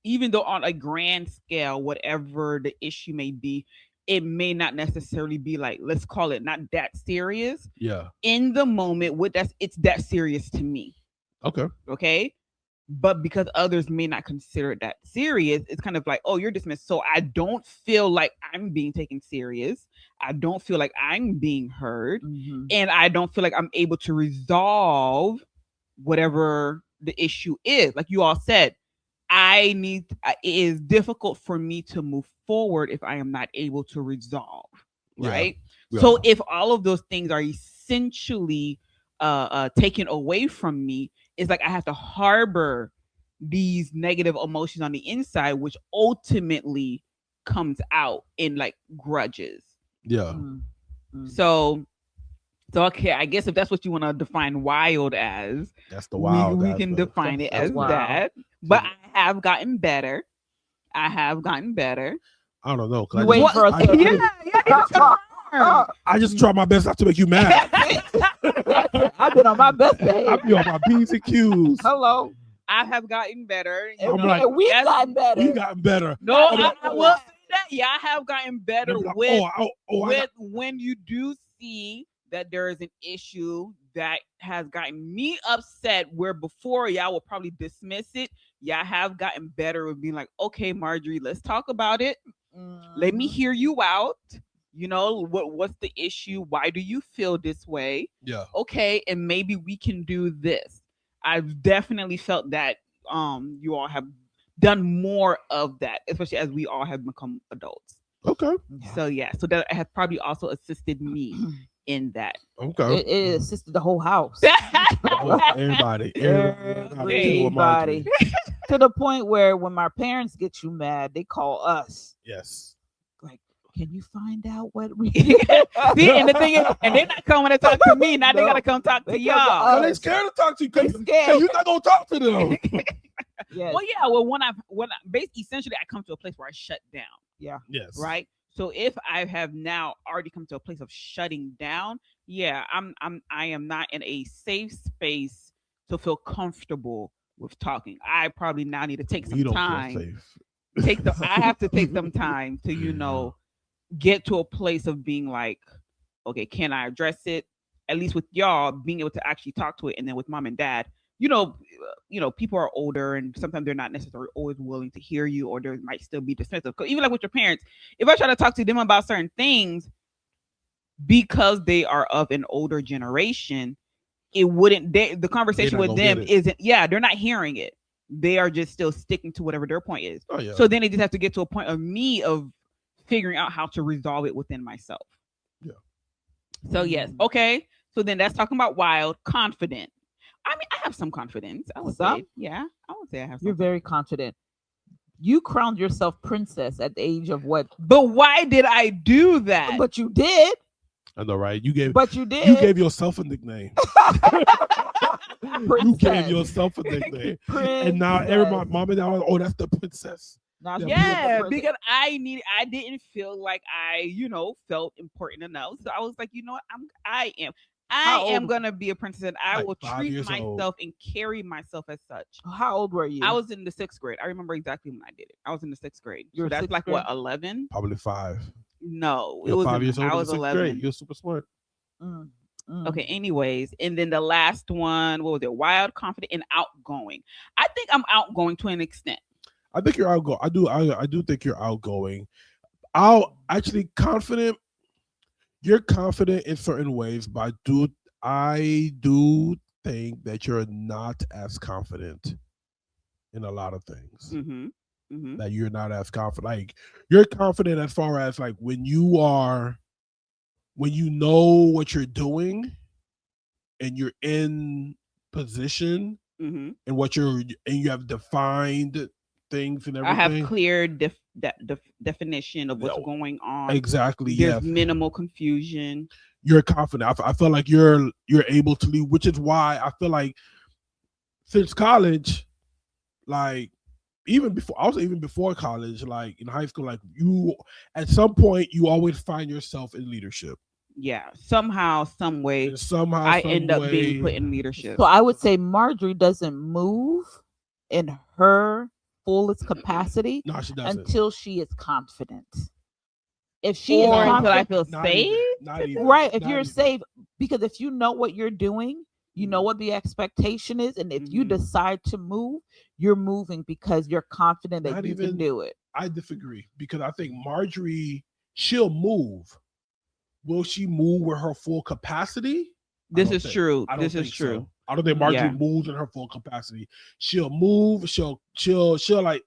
a grand scale, whatever the issue may be, it may not necessarily be like, let's call it not that serious. Yeah. In the moment, it's that serious to me. Okay. Okay. But because others may not consider it that serious, it's kind of like, oh, you're dismissed. So I don't feel like I'm being taken serious. I don't feel like I'm being heard. Mhm. And I don't feel like I'm able to resolve whatever the issue is. Like you all said, it is difficult for me to move forward if I am not able to resolve. Yeah. Right. Yeah. So if all of those things are essentially taken away from me, it's like I have to harbor these negative emotions on the inside, which ultimately comes out in like grudges. Yeah. Mm. So okay, I guess if that's what you want to define wild as, That's the wild. we can define it as wild. that. But I have gotten better. I don't know. 'Cause You waiting for us to- I just try my best not to make you mad. I've been on my best day. I be on my P's and Q's. Hello. I have gotten better. I'm like, and we've yes, gotten better. We gotten better. No, I will say that. Yeah, I have gotten better They'll be like, with I got- when you do see that there is an issue that has gotten me upset, where before y'all would probably dismiss it. Y'all have gotten better with being like, okay, Marjorie, let's talk about it. Let me hear you out. What's the issue? Why do you feel this way? Yeah. Okay, and maybe we can do this. I've definitely felt that you all have done more of that, especially as we all have become adults. Okay. So yeah, so that has probably also assisted me in that. Okay. It assisted the whole house. Everybody. Everybody. To the point where when my parents get you mad, they call us. Yes. Like, can you find out what we See, and the thing is, and they're not coming to talk to me. Now they No. gotta come talk to They come to y'all. us. But they scared to talk to you. They scared. Hey, you're not gonna talk to them. Yes. Well, yeah. Well, when I basically essentially I come to a place where I shut down. Yes. Right. So if I have now already come to a place of shutting down, yeah, I am not in a safe space to feel comfortable with talking. I probably now need to take some You don't time. feel safe. I have to take some time to get to a place of being like, okay, can I address it? At least with y'all being able to actually talk to it, and then with mom and dad, people are older and sometimes they're not necessarily always willing to hear you, or there might still be dismissive. Because even like with your parents, if I try to talk to them about certain things, because they are of an older generation, the conversation not with gonna them get it. isn't. Yeah, they're not hearing it. They are just still sticking to whatever their point is. Oh yeah. So then they just have to get to a point of me of figuring out how to resolve it within myself. Yeah. So yes, okay. So then that's talking about wild, confident. I mean, I have some confidence. I would Some? say, yeah, I would say I have. You're Some. very confident. You crowned yourself princess at the age of what? But why did I do that? But you did. I know, right? You gave yourself a nickname. You Princess. gave yourself a nickname. And now everybody, mom and dad, oh, that's the princess. Now she's Yeah, the princess. because I didn't feel like I, felt important enough. So I was like, you know what? I am gonna be a princess, and I Like will 5 treat years old. myself and carry myself as such. How old were you? I was in the 6th grade. I remember exactly when I did it. I was in the 6th grade. You were So that's 6th like grade? what, 11? Probably 5. No, it You're was 5 years old. I in was the 6th 11. grade. You're super smart. Okay, anyways, and then the last one, what was it? Wild, confident, and outgoing. I think I'm outgoing to an extent. I think you're outgoing. I do think you're outgoing. I'll actually confident. You're confident in certain ways, but I do think that you're not as confident in a lot of things. Mm-hmm. Mm-hmm. That you're not as confident. Like you're confident as far as like when you know what you're doing and you're in position Mm-hmm. and you have defined things and I have everything. clear definition of what's No, going on. exactly. There's Yes, minimal confusion. you're confident. I feel like you're able to lead, which is why I feel like since college, like even before college, like in high school, like you at some point you always find yourself in leadership. Yeah, somehow, some way, And somehow, I some end up being put way, in leadership. So I would say Marjorie doesn't move in her fullest capacity no, she doesn't. until she is confident. If she is Or until I confident, feel Not safe. even, not even, right? If not you're even. safe, because if you know what you're doing, you know Mhm. what the expectation is, and if you Mhm. decide to move, you're moving because you're confident that Not you can even. do it. I disagree because I think Marjorie, she'll move. Will she move with her full capacity? This is true. I don't This is think true. so. I don't think Marjorie Yeah. moves in her full capacity. She'll move. She'll like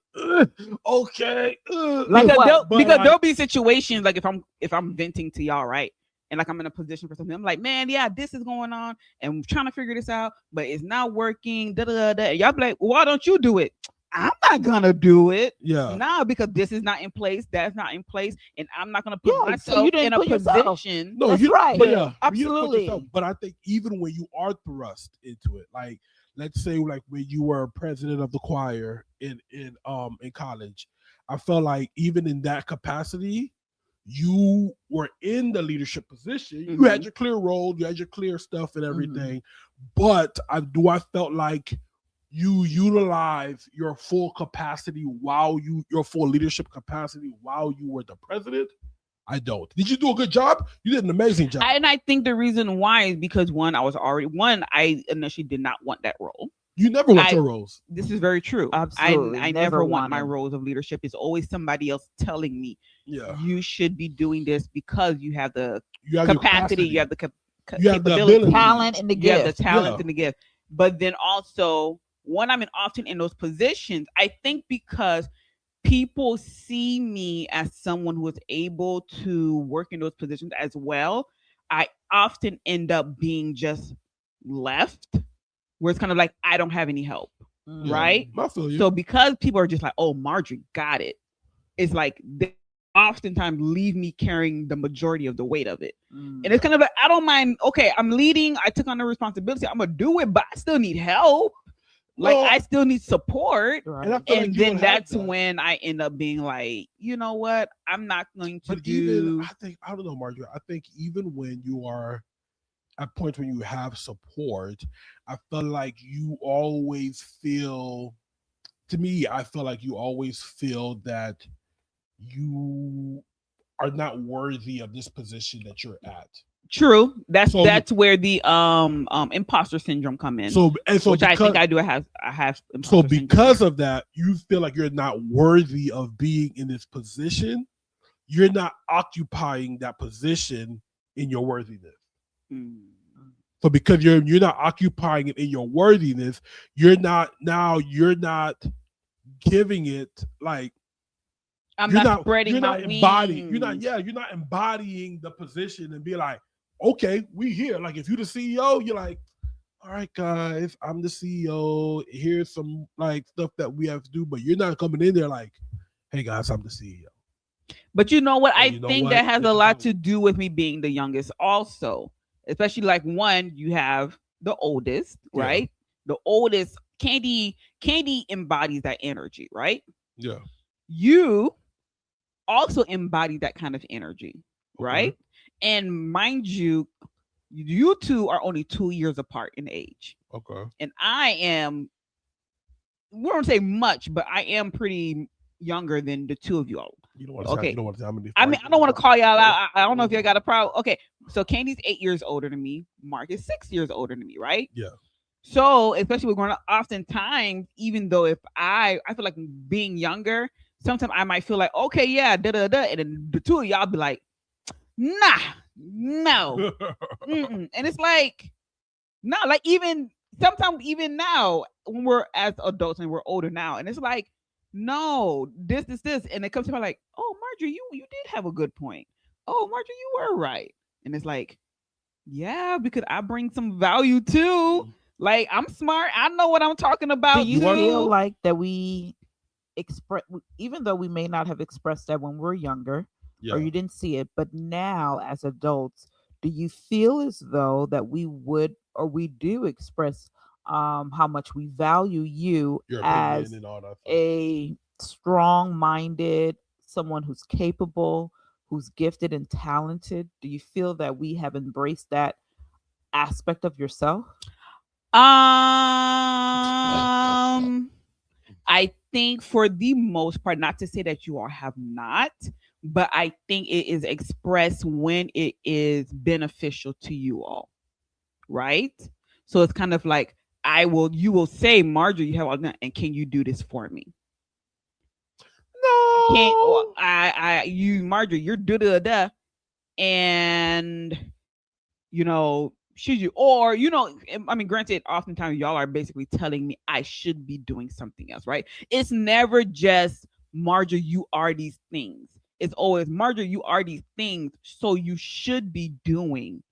okay. Like Because what? there'll be situations like if I'm venting to y'all, right? And like I'm in a position for something, I'm like, man, yeah, this is going on, and I'm trying to figure this out, but it's not working. Da, da, da, da. And y'all be like, why don't you do it? I'm not gonna do it. Yeah. Nah, because this is not in place, that's not in place, and I'm not gonna put Yeah, so myself you didn't in a put yourself. position. No, That's you right. But Yeah, yeah, you didn't put absolutely. yourself. But I think even when you are thrust into it, like let's say like when you were president of the choir in college, I felt like even in that capacity, you were in the leadership position. You had Mhm. your clear role, you had your clear stuff and everything. But I felt like you utilize your full capacity your full leadership capacity while you were the president. I don't. Did you do a good job? You did an amazing job. And I think the reason why is because I initially did not want that role. You never want I- your roles. This is very true. Absolutely. I Never never want my wanted. roles of leadership. It's always somebody else telling me Yeah. you should be doing this because you have the You have your capacity, you have the You have the capability, ability. Talent and the you have the gift. talent Yeah. and the gift. But then also when I'm often in those positions, I think because people see me as someone who is able to work in those positions as well, I often end up being just left where it's kind of like I don't have any help. Mm. Right? I feel you. So because people are just like, oh, Marjorie got it, it's like they oftentimes leave me carrying the majority of the weight of it. Mm. And it's kind of like, I don't mind, okay, I'm leading, I took on the responsibility, I'm gonna do it, but I still need help. Like Well, I still need support. Right. and I feel And like you then would have that's that. when I end up being like, you know what? I'm not going to But even I don't know, Marjorie. I think even when you are at points when you have support, I feel like you always feel. To me, I feel like you always feel that you are not worthy of this position that you're at. True. So- That's where the imposter syndrome come in. So which I think I do have So imposter syndrome. because of that, you feel like you're not worthy of being in this position. You're not occupying that position in your worthiness. Mm. So because you're not occupying it in your worthiness, you're not giving it like I'm you're not spreading you're my not wings. embodying you're not embodying the position and be like, okay, we here. Like if you're the CEO, you're like, all right, guys, I'm the CEO. Here's some like stuff that we have to do, but you're not coming in there like, hey guys, I'm the CEO. But you know what? And I you know think what? that has This a is lot how- to do with me being the youngest, also. Especially like one, you have the oldest, Yeah. right? The oldest, Candy embodies that energy, right? Yeah. You also embody that kind of energy, Okay. right? And mind you, you two are only 2 years apart in age. Okay. And I am, we don't say much, but I am pretty younger than the two of you all. You don't want to Okay. you don't want to tell me. I mean, I don't want to call y'all out. I don't know if y'all got a problem. Okay, so Candy's 8 years older than me. Mark is 6 years older than me, right? Yeah. So, especially with growing up, oftentimes, even though if I feel like being younger, sometimes I might feel like, okay, yeah, da da da, and then the two of y'all be like, nah, no, and it's like, no, like even sometimes even now when we're as adults and we're older now, and it's like, no, this, and it comes to me like, oh, Marjorie, you did have a good point. Oh, Marjorie, you were right, and it's like, yeah, because I bring some value too. Like I'm smart. I know what I'm talking Do about you You want feel too. like that we express, even though we may not have expressed that when we're younger or yeah. you didn't see it, but now as adults, do you feel as though that we would or we do express how much we value you Your opinion as and all that stuff. a strong minded, someone who's capable, who's gifted and talented? Do you feel that we have embraced that aspect of yourself? I think for the most part, not to say that you all have not, but I think it is expressed when it is beneficial to you all, right? So it's kind of like, you will say, Marjorie, you have all that, and can you do this for me? Can't, No. you, Marjorie, you're da da da, and should you, or I mean, granted, oftentimes y'all are basically telling me I should be doing something else, right? It's never just, Marjorie, you are these things. It's always, Marjorie, you are these things, so you should be doing.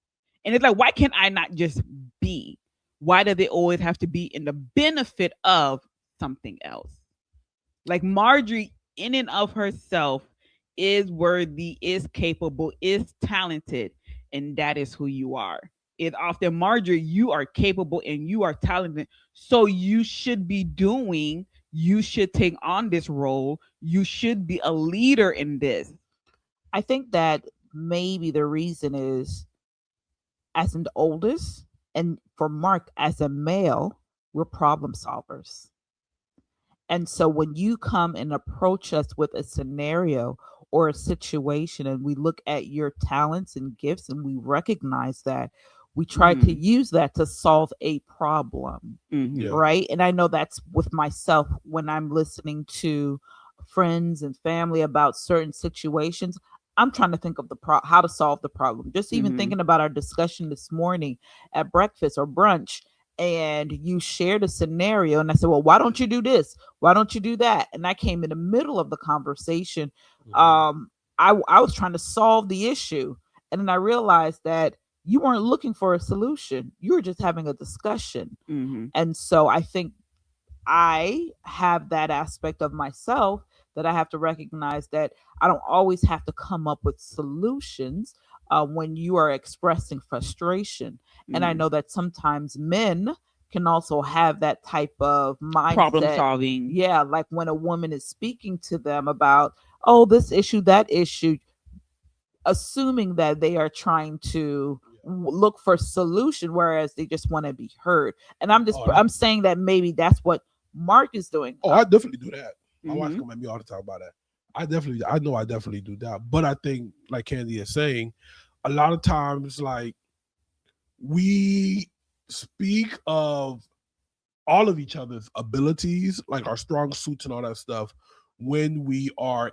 And it's like, why can't I not just be? Why do they always have to be in the benefit of something else? Like Marjorie, in and of herself, is worthy, is capable, is talented, and that is who you are. It's often, Marjorie, you are capable and you are talented, so you should be doing. You should take on this role. You should be a leader in this. I think that maybe the reason is, as an oldest, and for Mark as a male, we're problem solvers. And so when you come and approach us with a scenario or a situation, and we look at your talents and gifts and we recognize that, we try to Mm-hmm. use that to solve a problem, Mm-hmm. Yeah. right? And I know that's with myself when I'm listening to friends and family about certain situations. I'm trying to think of how to solve the problem. Just even Mm-hmm. thinking about our discussion this morning at breakfast or brunch, and you shared a scenario, and I said, well, why don't you do this, why don't you do that? And I came in the middle of the conversation. Mhm. I was trying to solve the issue, and then I realized that you weren't looking for a solution, you were just having a discussion. Mm-hmm. And so I think I have that aspect of myself that I have to recognize that I don't always have to come up with solutions when you are expressing frustration. And I Mm-hmm. know that sometimes men can also have that type of Problem mindset. solving. Yeah, like when a woman is speaking to them about, oh, this issue, that issue, assuming that they are trying to Yeah. look for solution, whereas they just want to be heard. And Oh, that, I'm saying that maybe that's what Mark is doing. oh, I definitely do that. My wife Mm-hmm. come at me all the time about that. I know I definitely do that. But I think, like Candy is saying, a lot of times, like, we speak of all of each other's abilities, like our strong suits and all that stuff, when we're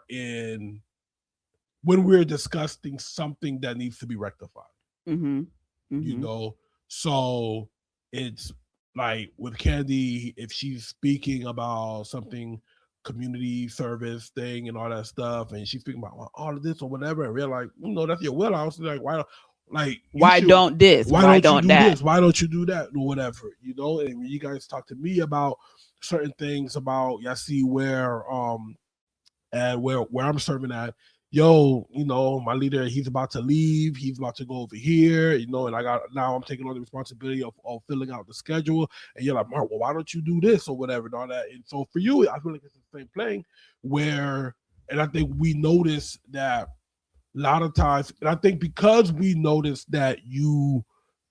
discussing something that needs to be rectified. Mm-hmm. You Mm-hmm. know, so it's like with Candy, if she's speaking about something, community service thing and all that stuff, and she's speaking about all of this or whatever, and we're like, that's your wheelhouse. Like, why don't, like, you Why should, don't this? why Why don't you don't do that? this, why don't you do that, or whatever, and when you guys talk to me about certain things, about, yeah, see where and where I'm serving at, yo, my leader, he's about to leave, he's about to go over here, and I'm taking on the responsibility of filling out the schedule, and you're like, Mark, well, why don't you do this or whatever and all that. And so for you, I feel like it's the same thing where, and I think we notice that a lot of times, and I think because we notice that you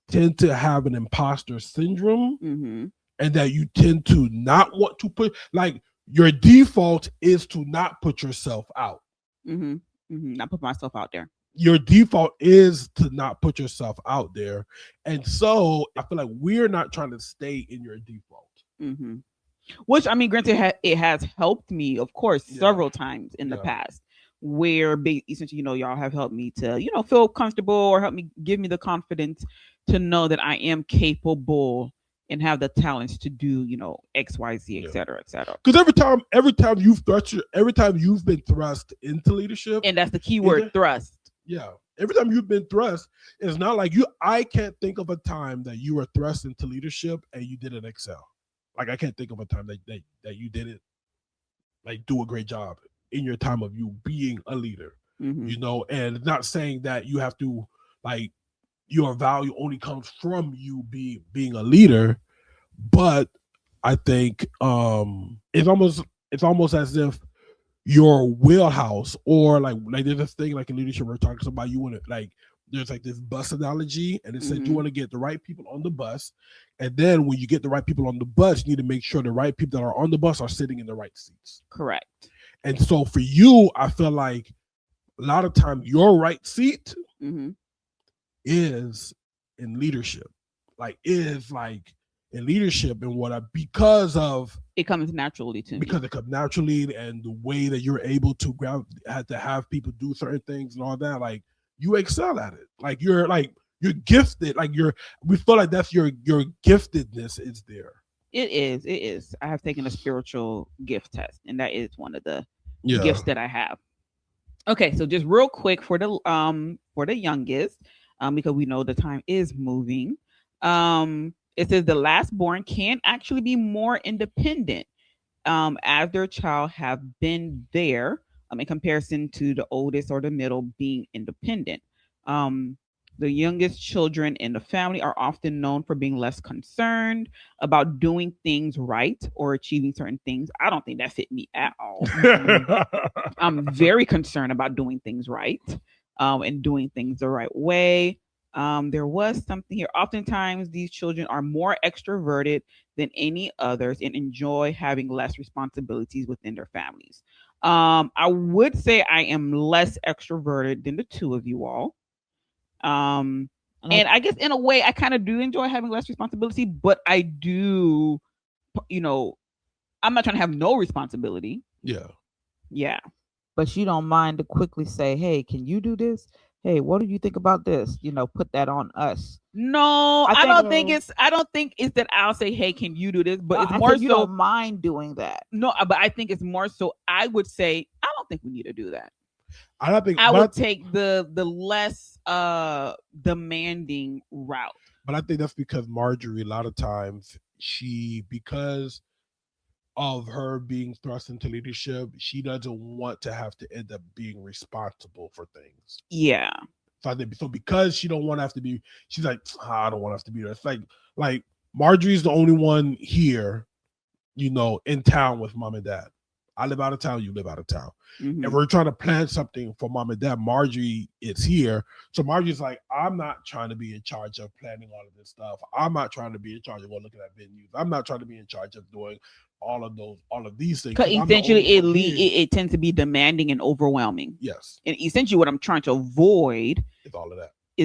tend to have an imposter syndrome, Mm-hmm. and that you tend to not want to put, like, your default is to not put yourself out. Mm-hmm. Mm-hmm. I put myself out there. Your default is to not put yourself out there. And so I feel like we're not trying to stay in your default. Mm-hmm. Which I mean, granted, it has helped me, of course, Yeah. several times in the Yeah. past, where essentially, y'all have helped me to, feel comfortable or help me give me the confidence to know that I am capable and have the talents to do, X, Y, Z, Yeah. et cetera, et cetera. Because every time you've been thrust into leadership, And that's the key word, thrust. yeah, every time you've been thrust, it's not like you. I can't think of a time that you were thrust into leadership and you didn't excel. Like I can't think of a time that you didn't like do a great job in your time of you being a leader. Mm-hmm. And not saying that you have to like your value only comes from you being a leader, but I think it's almost as if your wheelhouse or like there's this thing like in leadership we're talking about you want to like there's like this bus analogy and it said you want to get the right people on the bus, and then when you get the right people on the bus you need to make sure the right people that are on the bus are sitting in the right seats. Correct. And so for you I feel like a lot of time your right seat is in leadership, in leadership and because of it comes naturally to because me. it comes naturally and the way that you're able to have people do certain things and all that, like you excel at it, you're gifted, we feel like that's your giftedness is there. It is. I have taken a spiritual gift test, and that is one of the Yeah. gifts that I have. Okay, so just real quick for the youngest, because we know the time is moving. It says the last born can actually be more independent, as their child have been there, in comparison to the oldest or the middle being independent. Um, the youngest children in the family are often known for being less concerned about doing things right or achieving certain things. I don't think that fit me at all. I'm very concerned about doing things right, and doing things the right way. There was something here. Oftentimes, these children are more extroverted than any others and enjoy having less responsibilities within their families. I would say I am less extroverted than the two of you all. And I guess in a way, I kind of do enjoy having less responsibility, but I do, you know, I'm not trying to have no responsibility. Yeah. Yeah. But you don't mind to quickly say, "Hey, can you do this? Hey, what do you think about this?" Put that on us. No, I I think don't think it's that I'll say, "Hey, can you do this?" But it's I more said you so. don't mind doing that. No, but I think it's more so. I would say I don't think we need to do that. I don't think I would take the less demanding route. But I think that's because Marjorie, a lot of times, because of her being thrust into leadership, she doesn't want to have to end up being responsible for things. Yeah. So I think because she don't want to have to be, she's like, I don't want to have to be there. It's like Marjorie's the only one here, in town with mom and dad. I live out of town, you live out of town. Mm-hmm. And we're trying to plan something for mom and dad. Marjorie is here. So Marjorie's like, I'm not trying to be in charge of planning all of this stuff. I'm not trying to be in charge of looking at venues. I'm not trying to be in charge of doing all of these things. Because essentially it tends to be demanding and overwhelming. Yes. And essentially what I'm trying to avoid is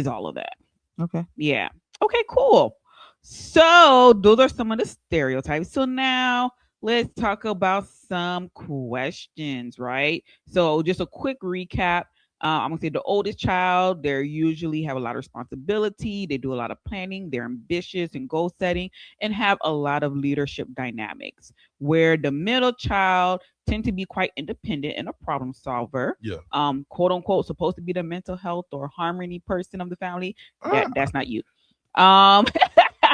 all of that. Okay. Yeah. Okay, cool. So those are some of the stereotypes. So now let's talk about some questions, right? So just a quick recap. I'm gonna say the oldest child, they usually have a lot of responsibility. They do a lot of planning. They're ambitious and goal setting and have a lot of leadership dynamics. Where the middle child tend to be quite independent and a problem solver. Yeah. Quote unquote, supposed to be the mental health or harmony person of the family. That's not you.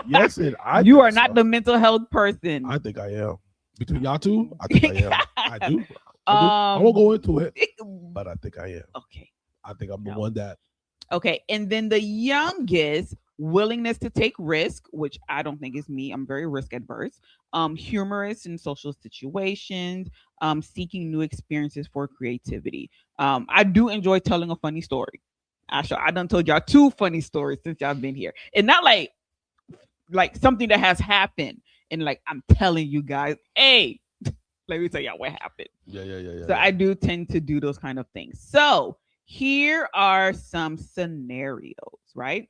Yes, you are not the mental health person. I think I am. Between y'all two, I think I am. I do. I won't go into it, but I think I am. Okay. I think I'm the one that. Okay, and then the youngest, willingness to take risk, which I don't think is me. I'm very risk adverse. Humorous in social situations. Seeking new experiences for creativity. I do enjoy telling a funny story. I done told y'all 2 funny stories since y'all been here, and not like something that has happened, and like I'm telling you guys, hey, let me tell y'all what happened. Yeah. So I do tend to do those kind of things. So here are some scenarios, right?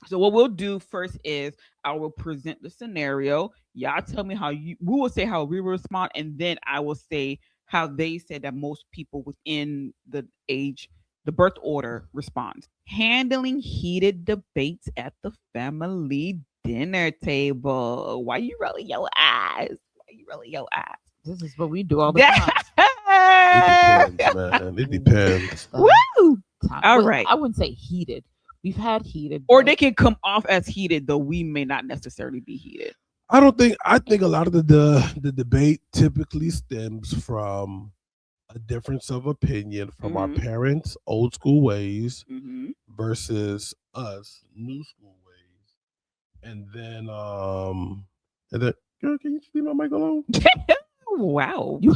So what we'll do first is I will present the scenario. Y'all tell me how you. We will say how we respond, and then I will say how they said that most people within the age, the birth order, responds. Handling heated debates at the family dinner table. Why you rolling your eyes? Why you rolling your eyes? This is what we do all the time. It depends, man. It depends. Woo! All Well, right. I wouldn't say heated. We've had heated, Or but they can come off as heated, though we may not necessarily be heated. I think a lot of the debate typically stems from a difference of opinion from our Mhm. parents, old school ways, Mm-hmm. versus us, new school ways. And then girl, can you just leave my mic alone? Wow. you.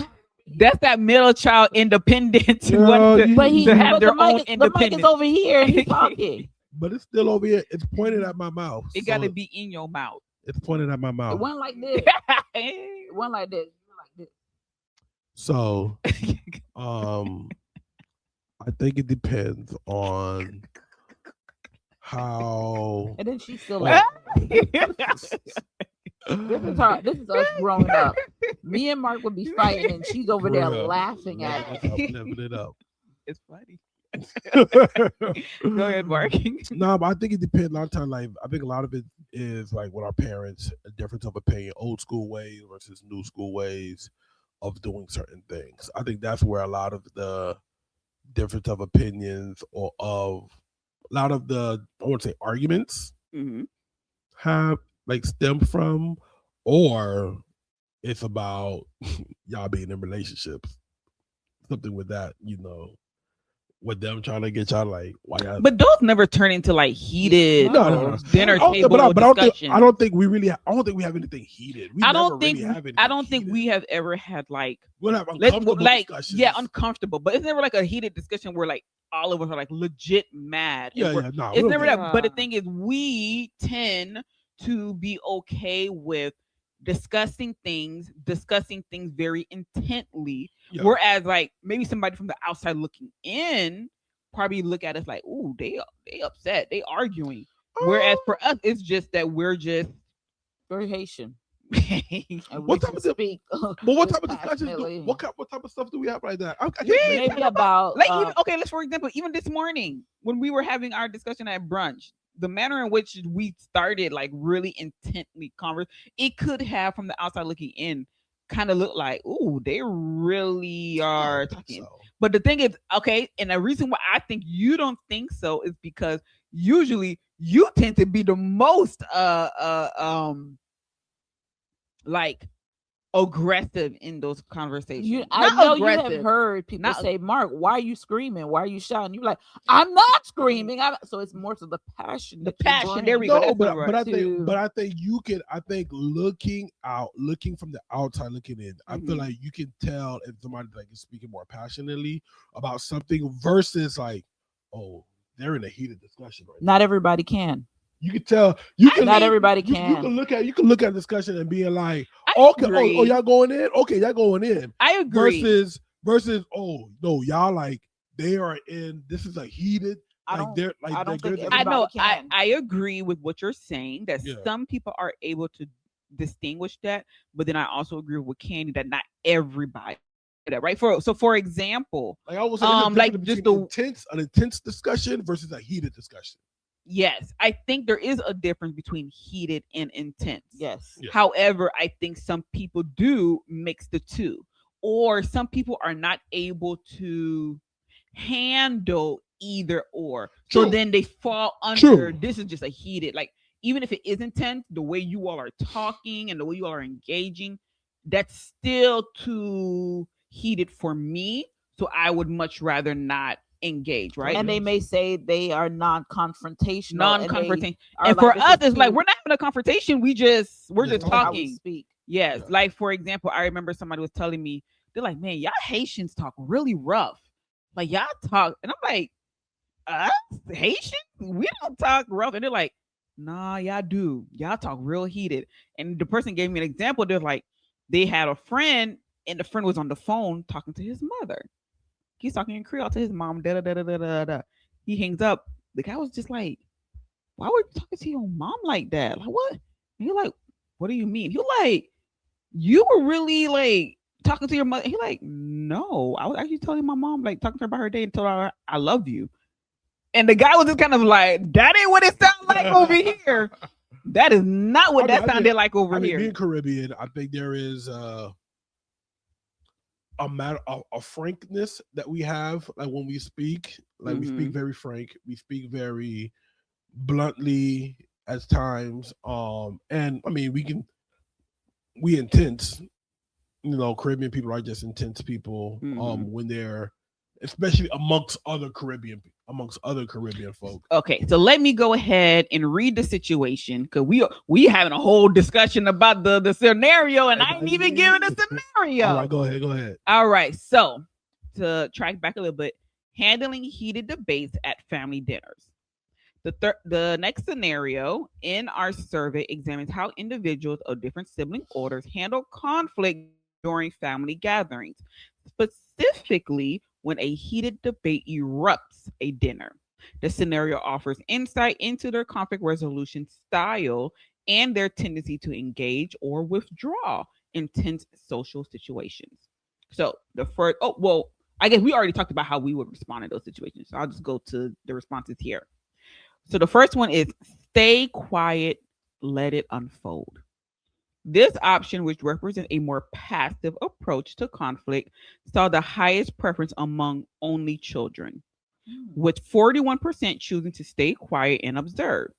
That's that middle child independence. Girl, wanting But he to have but their the own mic, the mic is independence. over here and he's talking. But it's still over here. It's pointed at my mouth. It got to be in your mouth. It's pointed at my It mouth. went like this. It went like this. It went like this. So I think it depends on how And then she's still Well, like, this is us growing up. Me and Mark would be fighting, and she's over there Bruh. laughing at That's it. how I'm living it up. It's funny. Go ahead, Mark. No, but I think it depends. A lot of time, like I think a lot of it is like with our parents, a difference of opinion, old school ways versus new school ways of doing certain things. I think that's where a lot of the difference of opinions or of a lot of the I won't say arguments Mm-hmm. have like stem from, or it's about y'all being in relationships, something with that, with them trying to get y'all like why y'all. But those never turn into like heated No. dinner I don't, table but I don't think discussion. I don't think we really. I don't think we have anything heated. We I never don't think really have anything I don't think heated. we have ever had like We'll have let's uncomfortable like discussions. yeah uncomfortable, but it's never like a heated discussion where like all of us are like legit mad. And yeah. No, it's we'll never get- that. But the thing is, we tend to be okay with discussing things very intently. Yeah. Whereas, like maybe somebody from the outside looking in probably look at us like, "Ooh, they upset, they arguing." Whereas for us, it's just that we're just Very Haitian. And What we type of can speak. But what type of discussions? passionately. What type of stuff do we have like that? I can't Yeah. think. Maybe about like even, okay, let's for example, even this morning when we were having our discussion at brunch, the manner in which we started like really intently converse, it could have from the outside looking in kind of look like, ooh, they really are I don't think talking. so. But the thing is, okay, and the reason why I think you don't think so is because usually you tend to be the most like aggressive in those conversations. I Not know you aggressive. have heard people Not- say, "Mark, why are you screaming? Why are you shouting?" You're like, "I'm not screaming." So it's more to the passion. The that you passion, bring. there we go. No, That's but, the but I word. think but I think you can. I think looking from the outside looking in, I feel Mhm. like you can tell if somebody like is speaking more passionately about something versus like, oh, they're in a heated discussion right now. Not everybody can. You can tell. You can. Not everybody You can. can look at. You can look at the discussion and being like, I okay, agree. oh, y'all going in. Okay, y'all going in. I agree. Versus, oh no, y'all like they are in. This is a heated. I Like don't. they're like I don't think there's- I know. everybody can. I agree with what you're saying that Yeah. some people are able to distinguish that, but then I also agree with Candy that not everybody that right. For example, Like I was saying, like like just just an intense discussion versus a heated discussion. yes, I think there is a difference between heated and intense. Yes. Yeah. However, I think some people do mix the two, or some people are not able to handle either or. So True. then they fall under True. this is just a heated, like even if it is intense, the way you all are talking and the way you all are engaging, that's still too heated for me. So I would much rather not engage, right? And they may say they are non-confrontational. Non-confrontation. And And they for are like, us, this is it's like too- we're not having a confrontation. We're Yeah, just how we talking. speak. Yes. Yeah. Like for example, I remember somebody was telling me, they're like, man, y'all Haitians talk really rough. Like y'all talk, and I'm like, us Haitians? We don't talk rough. And they're like, nah, y'all do. Y'all talk real heated. And the person gave me an example. They're like, they had a friend, and the friend was on the phone talking to his mother. He's talking in Creole to his mom. Da da da da da da. He hangs up. The guy was just like, why were you talking to your mom like that? Like what? And you're like, what do you mean? You're like, you were really like talking to your mother. He like, no, I was actually telling my mom, like talking to her about her day and told her I love you. And the guy was just kind of like, that ain't what it sounds like over here. That is not what that sounded like over here. Being Caribbean, I think there is a matter of a frankness that we have, like when we speak, like we speak very frank, we speak very bluntly at times. And I mean, we intense, Caribbean people are just intense people. When they're, especially amongst other Caribbean folk. Okay, so let me go ahead and read the situation because we having a whole discussion about the scenario, and I ain't even giving a scenario. All right, go ahead. All right, so to track back a little bit, handling heated debates at family dinners. The next scenario in our survey examines how individuals of different sibling orders handle conflict during family gatherings, specifically when a heated debate erupts a dinner. The scenario offers insight into their conflict resolution style and their tendency to engage or withdraw in tense social situations. So the first, I guess we already talked about how we would respond in those situations. So I'll just go to the responses here. So the first one is stay quiet, let it unfold. This option, which represents a more passive approach to conflict, saw the highest preference among only children, with 41% choosing to stay quiet and observe.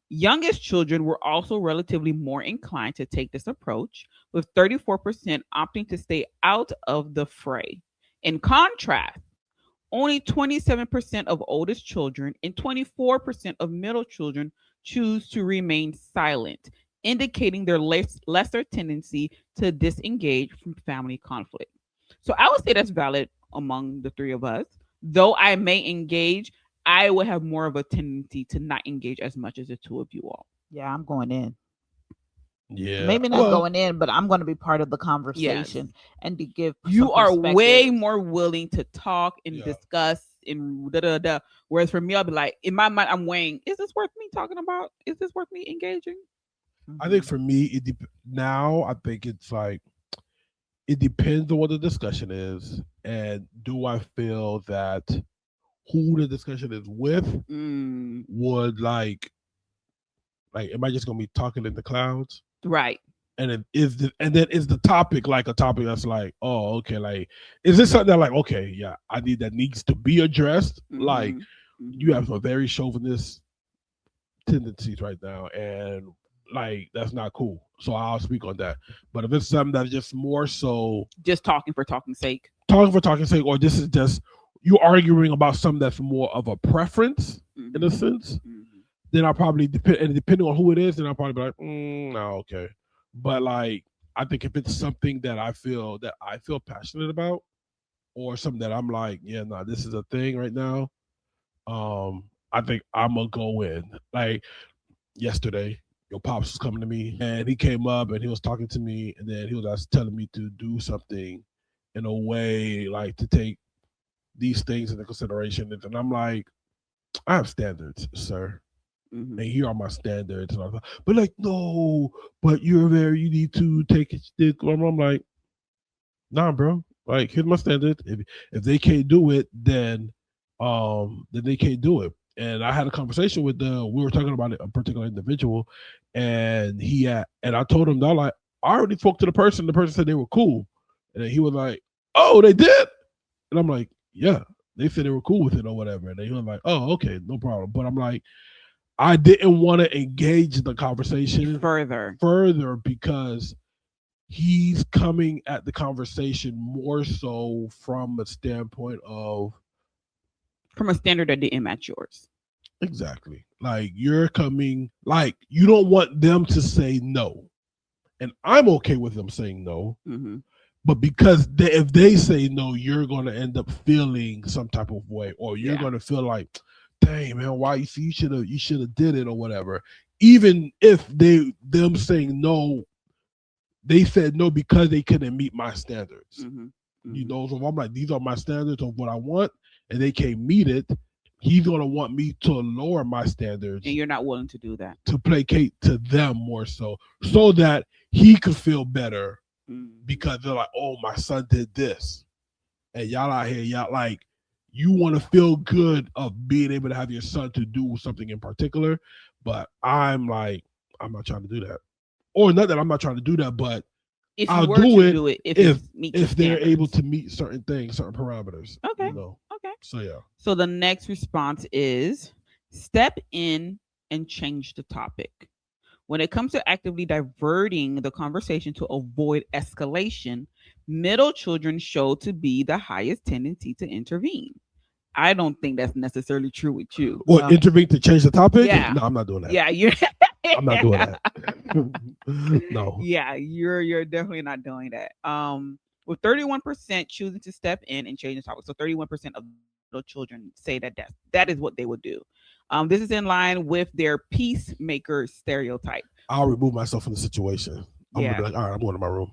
Youngest children were also relatively more inclined to take this approach, with 34% opting to stay out of the fray. In contrast, only 27% of oldest children and 24% of middle children choose to remain silent, indicating their lesser tendency to disengage from family conflict. So I would say that's valid among the three of us. Though I may engage, I would have more of a tendency to not engage as much as the two of you all. Yeah, I'm going in. Yeah. Maybe not going in, but I'm going to be part of the conversation and to give. You are way more willing to talk and discuss and da. Whereas for me, I'll be like, in my mind, I'm weighing: is this worth me talking about? Is this worth me engaging? I think for me, I think it's like it depends on what the discussion is, and do I feel that who the discussion is with would like am I just gonna be talking in the clouds? Right. And then is the topic like a topic that's like, oh, okay, like is this something that like, okay, yeah, that needs to be addressed? Like you have some very chauvinist tendencies right now, and like that's not cool. So I'll speak on that. But if it's something that's just more so just talking for talking's sake, or this is just you arguing about something that's more of a preference in a sense, then I'll probably depending on who it is, then I'll probably be like, no, okay. But like I think if it's something that I feel passionate about, or something that I'm like, yeah, no, this is a thing right now, I think I'm gonna go in. Like yesterday, your pops was coming to me and he came up and he was talking to me, and then he was telling me to do something in a way like to take these things into consideration. And I'm like, I have standards, sir. And here are my standards. But like, no, but you need to take it. I'm like, nah, bro. Like, here's my standard. If they can't do it, then they can't do it. And I had a conversation with we were talking about a particular individual, and and I told him that like I already spoke to the person. The person said they were cool, and then he was like, "Oh, they did," and I'm like, "Yeah, they said they were cool with it or whatever." And then he was like, "Oh, okay, no problem." But I'm like, I didn't want to engage the conversation further because he's coming at the conversation more so from a standpoint of from a standard that didn't match yours. Exactly. Like you're coming, like you don't want them to say no. And I'm okay with them saying no. But because if they say no, you're going to end up feeling some type of way, or you're going to feel like, dang man, why you should have did it or whatever. Even if them saying no, they said no because they couldn't meet my standards. You know, so if I'm like, these are my standards of what I want, and they can't meet it, he's gonna want me to lower my And standards you're not willing to do that. to placate to them more so that he could feel better Mm. because they're like, oh, my son did this. And y'all out here, y'all like you want to feel good of being able to have your son to do something in particular. But I'm like, I'm not trying to do that. Or not that I'm not trying to do that, but If you I'll were do to it do it, if if it meets your if they're able standards. to meet certain things, certain parameters. Okay. You know. Okay. So yeah. So the next response is step in and change the topic. When it comes to actively diverting the conversation to avoid escalation, middle children show to be the highest tendency to intervene. I don't think that's necessarily true with you. Or intervene to change the topic? Yeah. No, I'm not doing that. Yeah, you're I'm not doing that. No. Yeah, you're definitely not doing that. With 31% choosing to step in and change the topic. So 31% of middle children say that is what they would do. This is in line with their peacemaker stereotype. I'll remove myself from the situation. I'm gonna Yeah. be like, all right, I'm going to my room.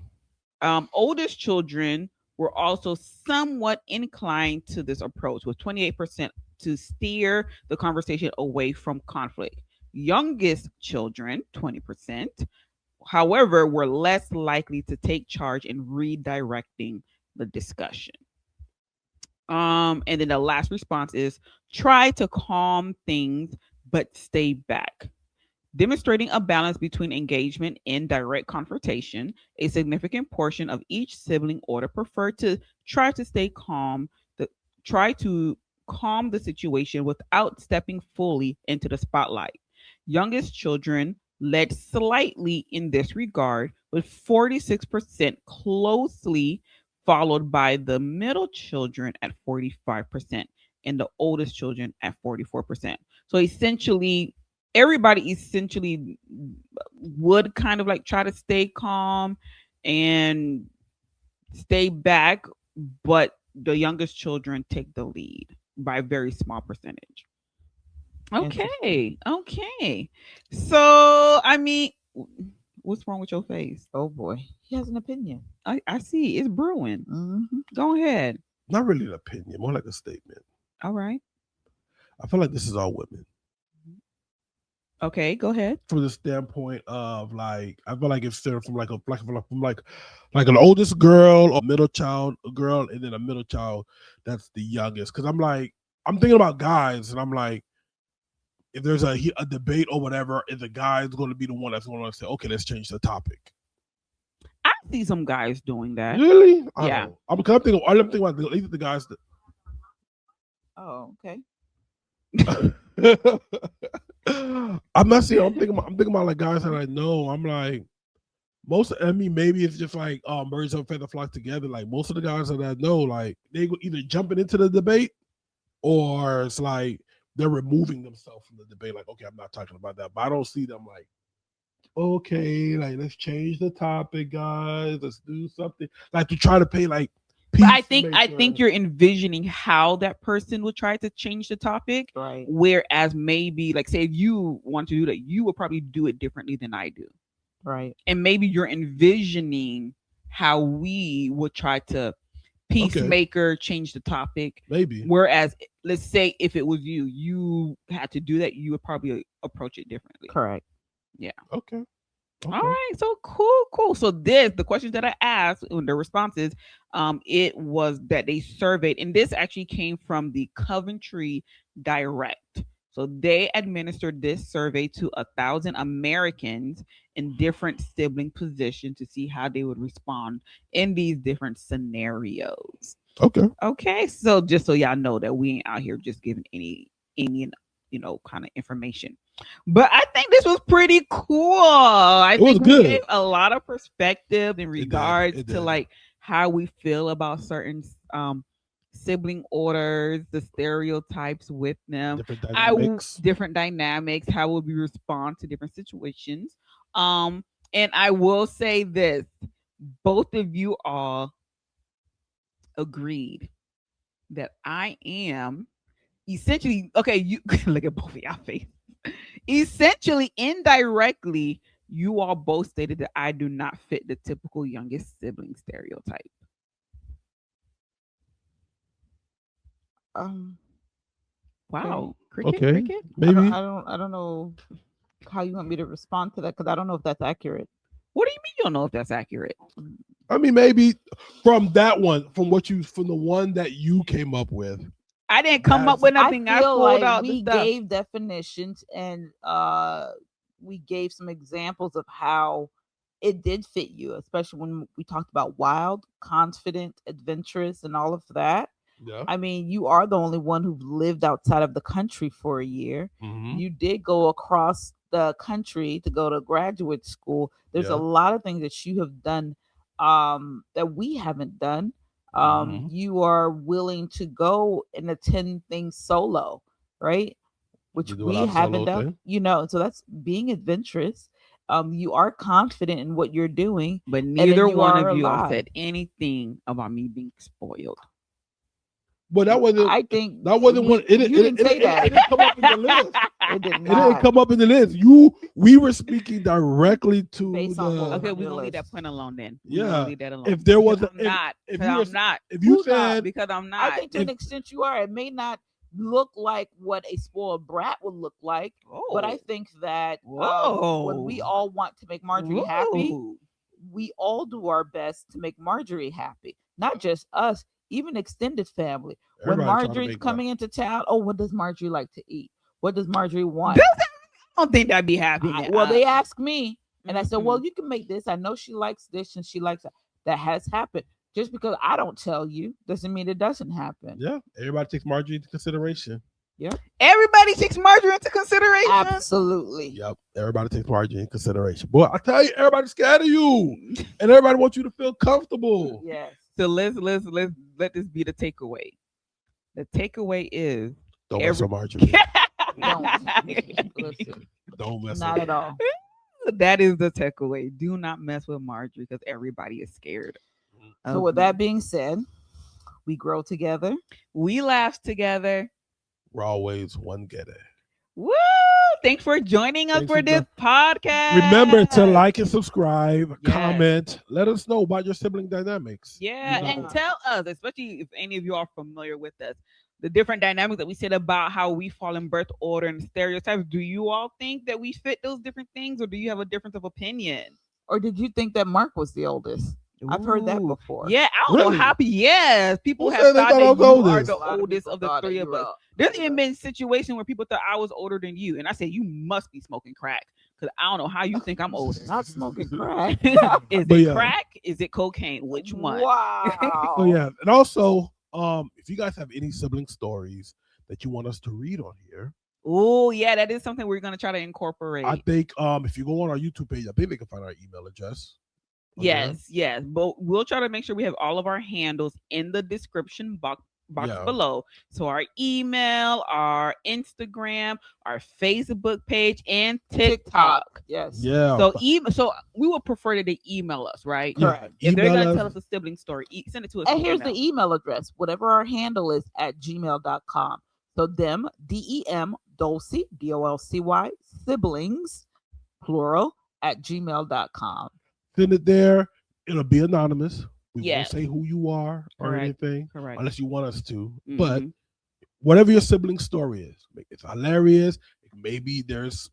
Oldest children were also somewhat inclined to this approach, with 28% to steer the conversation away from conflict. Youngest children, 20%, however, were less likely to take charge in redirecting the discussion. And then the last response is try to calm things but stay back. Demonstrating a balance between engagement and direct confrontation, a significant portion of each sibling order prefer to try to stay calm, try to calm the situation without stepping fully into the spotlight. Youngest children led slightly in this regard, with 46% closely followed by the middle children at 45% and the oldest children at 44%. So essentially, everybody essentially would kind of like try to stay calm and stay back, but the youngest children take the lead by a very small percentage. Okay. Okay. So, I mean, what's wrong with your face? Oh boy, he has an opinion. I see it's brewing. Mm-hmm. Go ahead. Not really an opinion, more like a statement. All right. I feel like this is all women. Okay, go ahead. From the standpoint of like, I feel like it's from like like an oldest girl or middle child girl, and then a middle child that's the youngest. Because I'm thinking about guys, and I'm like, if there's a debate or whatever, is the guy's going to be the one that's going to say, okay, let's change the topic. I see some guys doing that. Really? Yeah. I'm thinking about the guys that. Oh, okay. I'm not saying I'm thinking about like guys that I know. I'm like maybe it's just like birds of a feather flock together. Like most of the guys that I know, like they go either jumping into the debate or it's like they're removing themselves from the debate. Like, okay, I'm not talking about that. But I don't see them like, okay, like let's change the topic, guys. Let's do something. Like to try to pay like But I think you're envisioning how that person would try to change the topic. Right. Whereas maybe, like, say if you want to do that, you would probably do it differently than I do. Right. And maybe you're envisioning how we would try to peacemaker change the topic. Maybe. Whereas, let's say if it was you had to do that, you would probably approach it differently. Correct. Yeah. Okay. All right, so cool. So the questions that I asked and the responses, it was that they surveyed, and this actually came from the Coventry Direct. So they administered this survey to 1,000 Americans in different sibling positions to see how they would respond in these different scenarios. Okay. So just so y'all know that we ain't out here just giving any kind of information. But I think this was pretty cool. I think we gave a lot of perspective in regards to like how we feel about certain sibling orders, the stereotypes with them, different dynamics, how will we respond to different situations. And I will say this, both of you all agreed that I am essentially, okay, you look at both of y'all face. Essentially, indirectly, you all both stated that I do not fit the typical youngest sibling stereotype. Wow. Cricket, Okay. cricket. Maybe. I don't know how you want me to respond to that because I don't know if that's accurate. What do you mean you don't know if that's accurate? I mean, maybe from that one, from the one that you came up with. I didn't come up with nothing. I feel pulled like out we the stuff. gave definitions and we gave some examples of how it did fit you, especially when we talked about wild, confident, adventurous, and all of that. Yeah. I mean, you are the only one who lived outside of the country for a year. Mhm. You did go across the country to go to graduate school. There's Yeah. a lot of things that you have done that we haven't done. Mhm. You are willing to go and attend things solo, right? Which You do a we lot of haven't solo done, thing? you know. So that's being adventurous. You are confident in what you're doing, But then neither you one are of you all alive. said anything about me being spoiled. But that wasn't. I think That wasn't we- one. It you didn't didn't say that. It didn't come up in the list. It did It didn't not. come up in the list. We were speaking directly to Based on what the. Okay, on we're your gonna leave that list. point alone then. We're Yeah. gonna leave that alone. If there was, Because I'm not. if Because you were, I'm not. if you Who's not? said, Because I'm I not. think to an extent you are. It may not look like what a spoiled brat would look like, but I think that when we Whoa. all want to make Marjorie happy, Whoa. we all do our best to make Marjorie happy. Not just us, even extended family. When everybody trying to Marjorie's make coming into town, oh, what does Marjorie like to eat? What does Marjorie want? Does that- I don't think that'd be happy. Well, they ask me, and I said, Mhm. well, you can make this. I know she likes this and she likes that. That has happened. Just because I don't tell you doesn't mean it doesn't happen. Yeah, everybody takes Marjorie into consideration. Everybody takes Marjorie into consideration. Absolutely. Yep, everybody takes Marjorie into consideration. Boy, I tell you, everybody's scared of you, and everybody wants you to feel comfortable. Yes. So let's let this be the takeaway. The takeaway is Don't mess with Marjorie. Don't. Listen, Don't mess not with at her. all. that is the takeaway. Do not mess with Marjorie because everybody is scared. So of with me. that being said, we grow together. We laugh together. We're always one getter. Woo! Thanks for joining us Thanks for for this podcast. Remember to like and subscribe, Yes. comment. Let us know about your sibling dynamics. Yeah, You know? and tell us, especially if any of you are familiar with us, the different dynamics that we said about how we fall in birth order and stereotypes. Do you all think that we fit those different things, or do you have a difference of opinion? Or did you think that Mark was the oldest? I've heard that Ooh. before. Yeah, I don't know Really? how. Yes, people Who have said they thought thought that I was you are oldest? the A lot of oldest people of the thought that three you of were us. There's even been situations where people thought I was older than you, and I said you must be smoking crack because I don't know how you think I'm older. Not smoking crack. Is But it yeah. crack? Is it cocaine? Which one? Wow. Oh yeah, and also, if you guys have any sibling stories that you want us to read on here, Oh yeah, that is something we're gonna try to incorporate. I think if you go on our YouTube page, I think they can find our email address. on there. Yes, but we'll try to make sure we have all of our handles in the description box Yeah. below. So our email, our Instagram, our Facebook page, and TikTok. Yes. Yeah. So so we would prefer that they email us, right? Yeah. Correct. If they're Email gonna us. tell us a sibling story, send it to us. And in here's the email. email address, whatever our handle is at gmail.com. So them, DEM, Dolcy, DOLCY, siblings, plural, at gmail.com. Send it there. It'll be anonymous. We Yes. won't say who you are or Correct. anything Correct. unless you want us to. But Mhm. whatever your sibling story is, it's hilarious. Maybe there's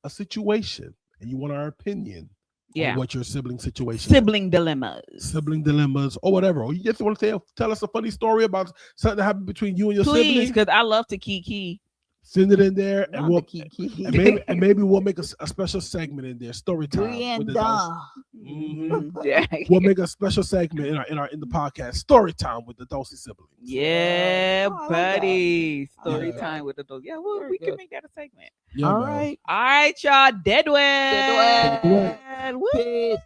a situation and you want our opinion Yeah. on what your sibling situation is. Sibling dilemmas. Sibling dilemmas or whatever. Or you just want to tell us a funny story about something that happened between you and your Please, sibling. because I love to kiki. Send it in there, and Not we'll the kiki. and maybe we'll make a special segment in there, story time. with the Dolce. Mhm. Yeah. We'll make a special segment in the podcast, story time with the Dolcy siblings. Yeah, Oh, I like buddy. that. I Story like time with the dog. Yeah, well, Very we can good. make that a segment. Yeah, All man. right. All right, y'all. Dead Dead Woo! Peace.